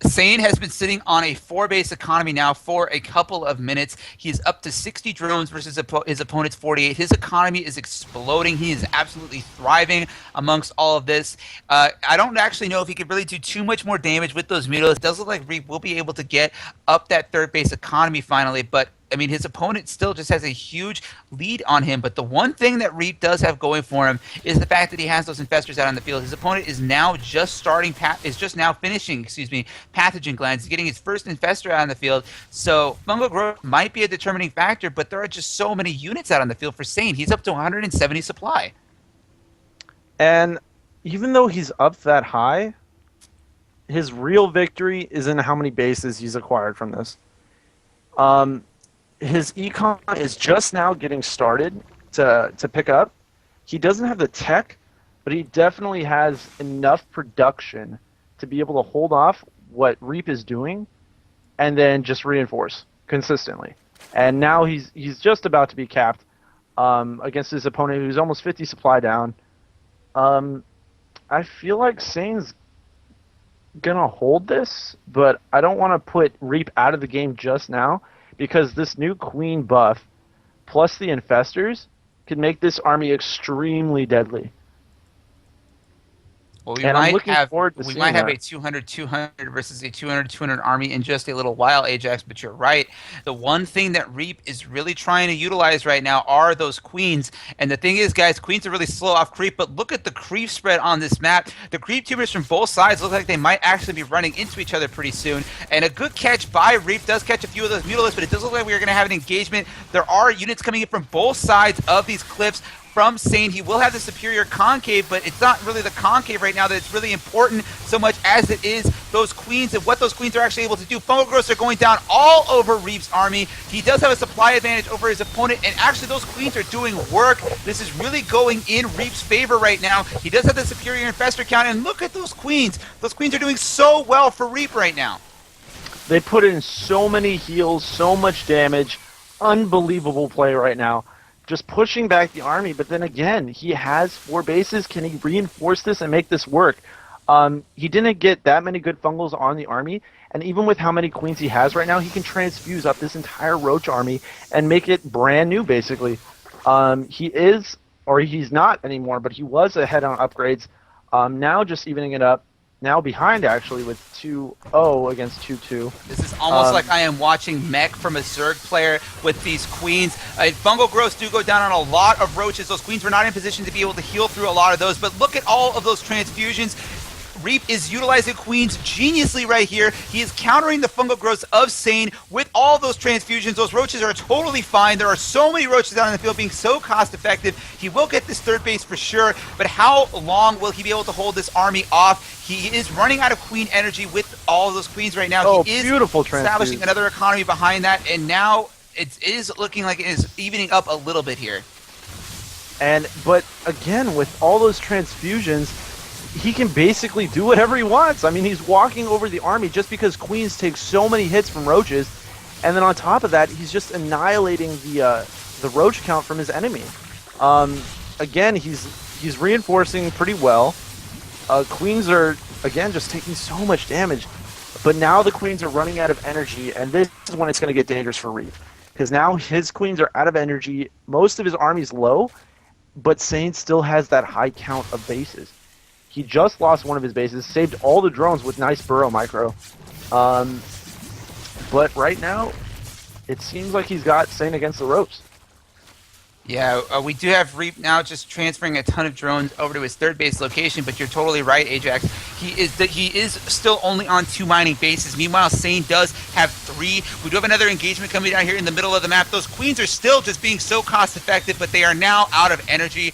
Sane has been sitting on a 4-base economy now for a couple of minutes. He is up to 60 drones versus his opponent's 48. His economy is exploding. He is absolutely thriving amongst all of this. I don't actually know if he could really do too much more damage with those Mutalisks. It does look like Reap will be able to get up that 3rd-base economy finally, but I mean, his opponent still just has a huge lead on him, but the one thing that Reap does have going for him is the fact that he has those infestors out on the field. His opponent is now just finishing pathogen glands. He's getting his first infestor out on the field, so fungal growth might be a determining factor, but there are just so many units out on the field for Sane. He's up to 170 supply. And even though he's up that high, his real victory is in how many bases he's acquired from this. His econ is just now getting started to pick up. He doesn't have the tech, but he definitely has enough production to be able to hold off what Reap is doing and then just reinforce consistently. And now he's just about to be capped against his opponent who's almost 50 supply down. I feel like Sane's gonna hold this, but I don't want to put Reap out of the game just now, because this new Queen buff, plus the Infestors, can make this army extremely deadly. Well, And I'm looking forward to we seeing might have that. a 200-200 versus a 200-200 army in just a little while, Ajax. But you're right. The one thing that Reap is really trying to utilize right now are those queens. And the thing is, guys, queens are really slow off creep. But look at the creep spread on this map. The creep tubers from both sides look like they might actually be running into each other pretty soon. And a good catch by Reap does catch a few of those mutalisks, but it does look like we're going to have an engagement. There are units coming in from both sides of these cliffs. From Sane, he will have the superior concave, but it's not really the concave right now that it's really important so much as it is those queens and what those queens are actually able to do. Fungal growths are going down all over Reap's army. He does have a supply advantage over his opponent, and actually those queens are doing work. This is really going in Reap's favor right now. He does have the superior infestor count, and look at those queens. Those queens are doing so well for Reap right now. They put in so many heals, so much damage. Unbelievable play right now. Just pushing back the army, but then again, he has 4 bases. Can he reinforce this and make this work? He didn't get that many good fungals on the army, and even with how many queens he has right now, he can transfuse up this entire Roach army and make it brand new, basically. He is, or he's not anymore, but he was ahead on upgrades. Now just evening it up. Now behind, actually, with 2-0 against 2-2. This is almost like I am watching mech from a Zerg player with these queens. Fungal growths do go down on a lot of roaches. Those queens were not in position to be able to heal through a lot of those, but look at all of those transfusions. Reap is utilizing queens geniusly right here. He is countering the fungal growths of Sane with all those transfusions. Those roaches are totally fine. There are so many roaches out in the field being so cost effective. He will get this third base for sure, but how long will he be able to hold this army off? He is running out of queen energy with all of those queens right now. Oh, he is beautiful establishing transfuse. another economy behind that, and now it is looking like it is evening up a little bit here. But again, with all those transfusions, he can basically do whatever he wants. I mean, he's walking over the army just because queens take so many hits from roaches, and then on top of that, he's just annihilating the roach count from his enemy. Again, he's reinforcing pretty well. Queens are again just taking so much damage, but now the queens are running out of energy, and this is when it's going to get dangerous for Reap, because now his queens are out of energy. Most of his army's low, but Sane still has that high count of bases. He just lost one of his bases, saved all the drones with nice burrow micro. But right now, it seems like he's got Sane against the ropes. Yeah, we do have Reap now just transferring a ton of drones over to his third base location, but you're totally right, Ajax. He is still only on 2 mining bases. Meanwhile, Sane does have 3. We do have another engagement coming down here in the middle of the map. Those queens are still just being so cost effective, but they are now out of energy.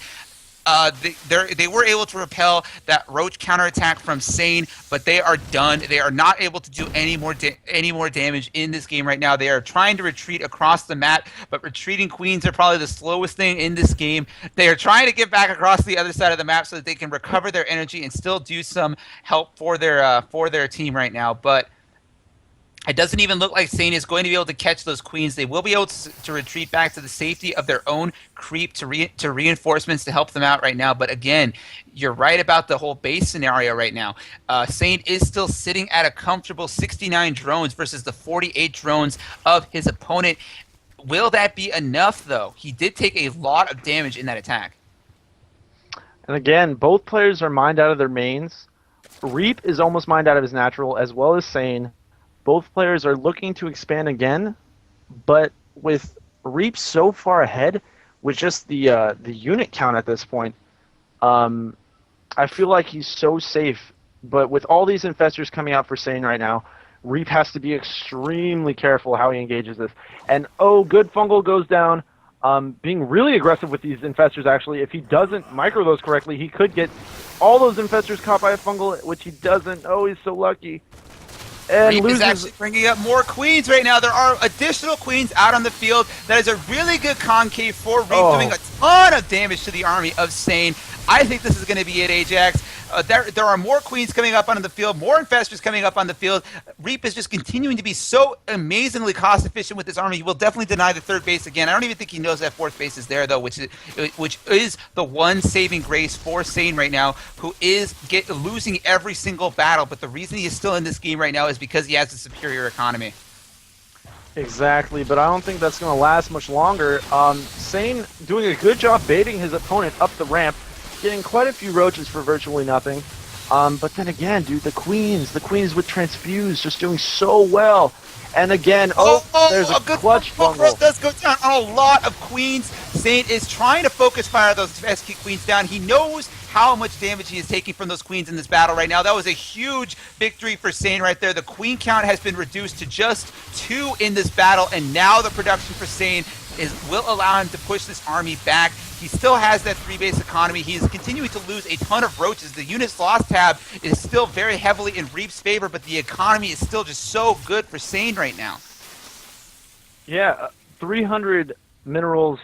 They were able to repel that roach counterattack from Sane, but they are done. They are not able to do any more damage in this game right now. They are trying to retreat across the map, but retreating queens are probably the slowest thing in this game. They are trying to get back across the other side of the map so that they can recover their energy and still do some help for their team right now, but it doesn't even look like Sane is going to be able to catch those queens. They will be able to retreat back to the safety of their own creep to reinforcements to help them out right now. But again, you're right about the whole base scenario right now. Sane is still sitting at a comfortable 69 drones versus the 48 drones of his opponent. Will that be enough, though? He did take a lot of damage in that attack. And again, both players are mined out of their mains. Reap is almost mined out of his natural, as well as Sane. Both players are looking to expand again, but with Reap so far ahead, with just the unit count at this point, I feel like he's so safe. But with all these infestors coming out for Sane right now, Reap has to be extremely careful how he engages this. And oh, good fungal goes down. Being really aggressive with these infestors, actually. If he doesn't micro those correctly, he could get all those infestors caught by a fungal, which he doesn't. Oh, he's so lucky. And Reap is actually bringing up more queens right now. There are additional queens out on the field. That is a really good concave for Reap, doing a ton of damage to the army of Sane. I think this is going to be it, Ajax. There are more queens coming up onto the field, more infestors coming up on the field. Reap is just continuing to be so amazingly cost efficient with this army. He will definitely deny the third base again. I don't even think he knows that fourth base is there, though, which is the one saving grace for Sane right now, who is losing every single battle. But the reason he is still in this game right now is because he has a superior economy. Exactly, but I don't think that's going to last much longer. Sane doing a good job baiting his opponent up the ramp, getting quite a few roaches for virtually nothing. But then again, dude, the queens with transfuse just doing so well. And again, there's a good clutch throw bungle. does go down on a lot of queens. Saint is trying to focus fire those SQ queens down. He knows how much damage he is taking from those queens in this battle right now. That was a huge victory for Saint right there. The queen count has been reduced to just 2 in this battle, and now the production for Saint will allow him to push this army back. He still has that 3-base economy. He is continuing to lose a ton of roaches. The units lost tab is still very heavily in Reap's favor, but the economy is still just so good for Saint right now. Yeah, 300 minerals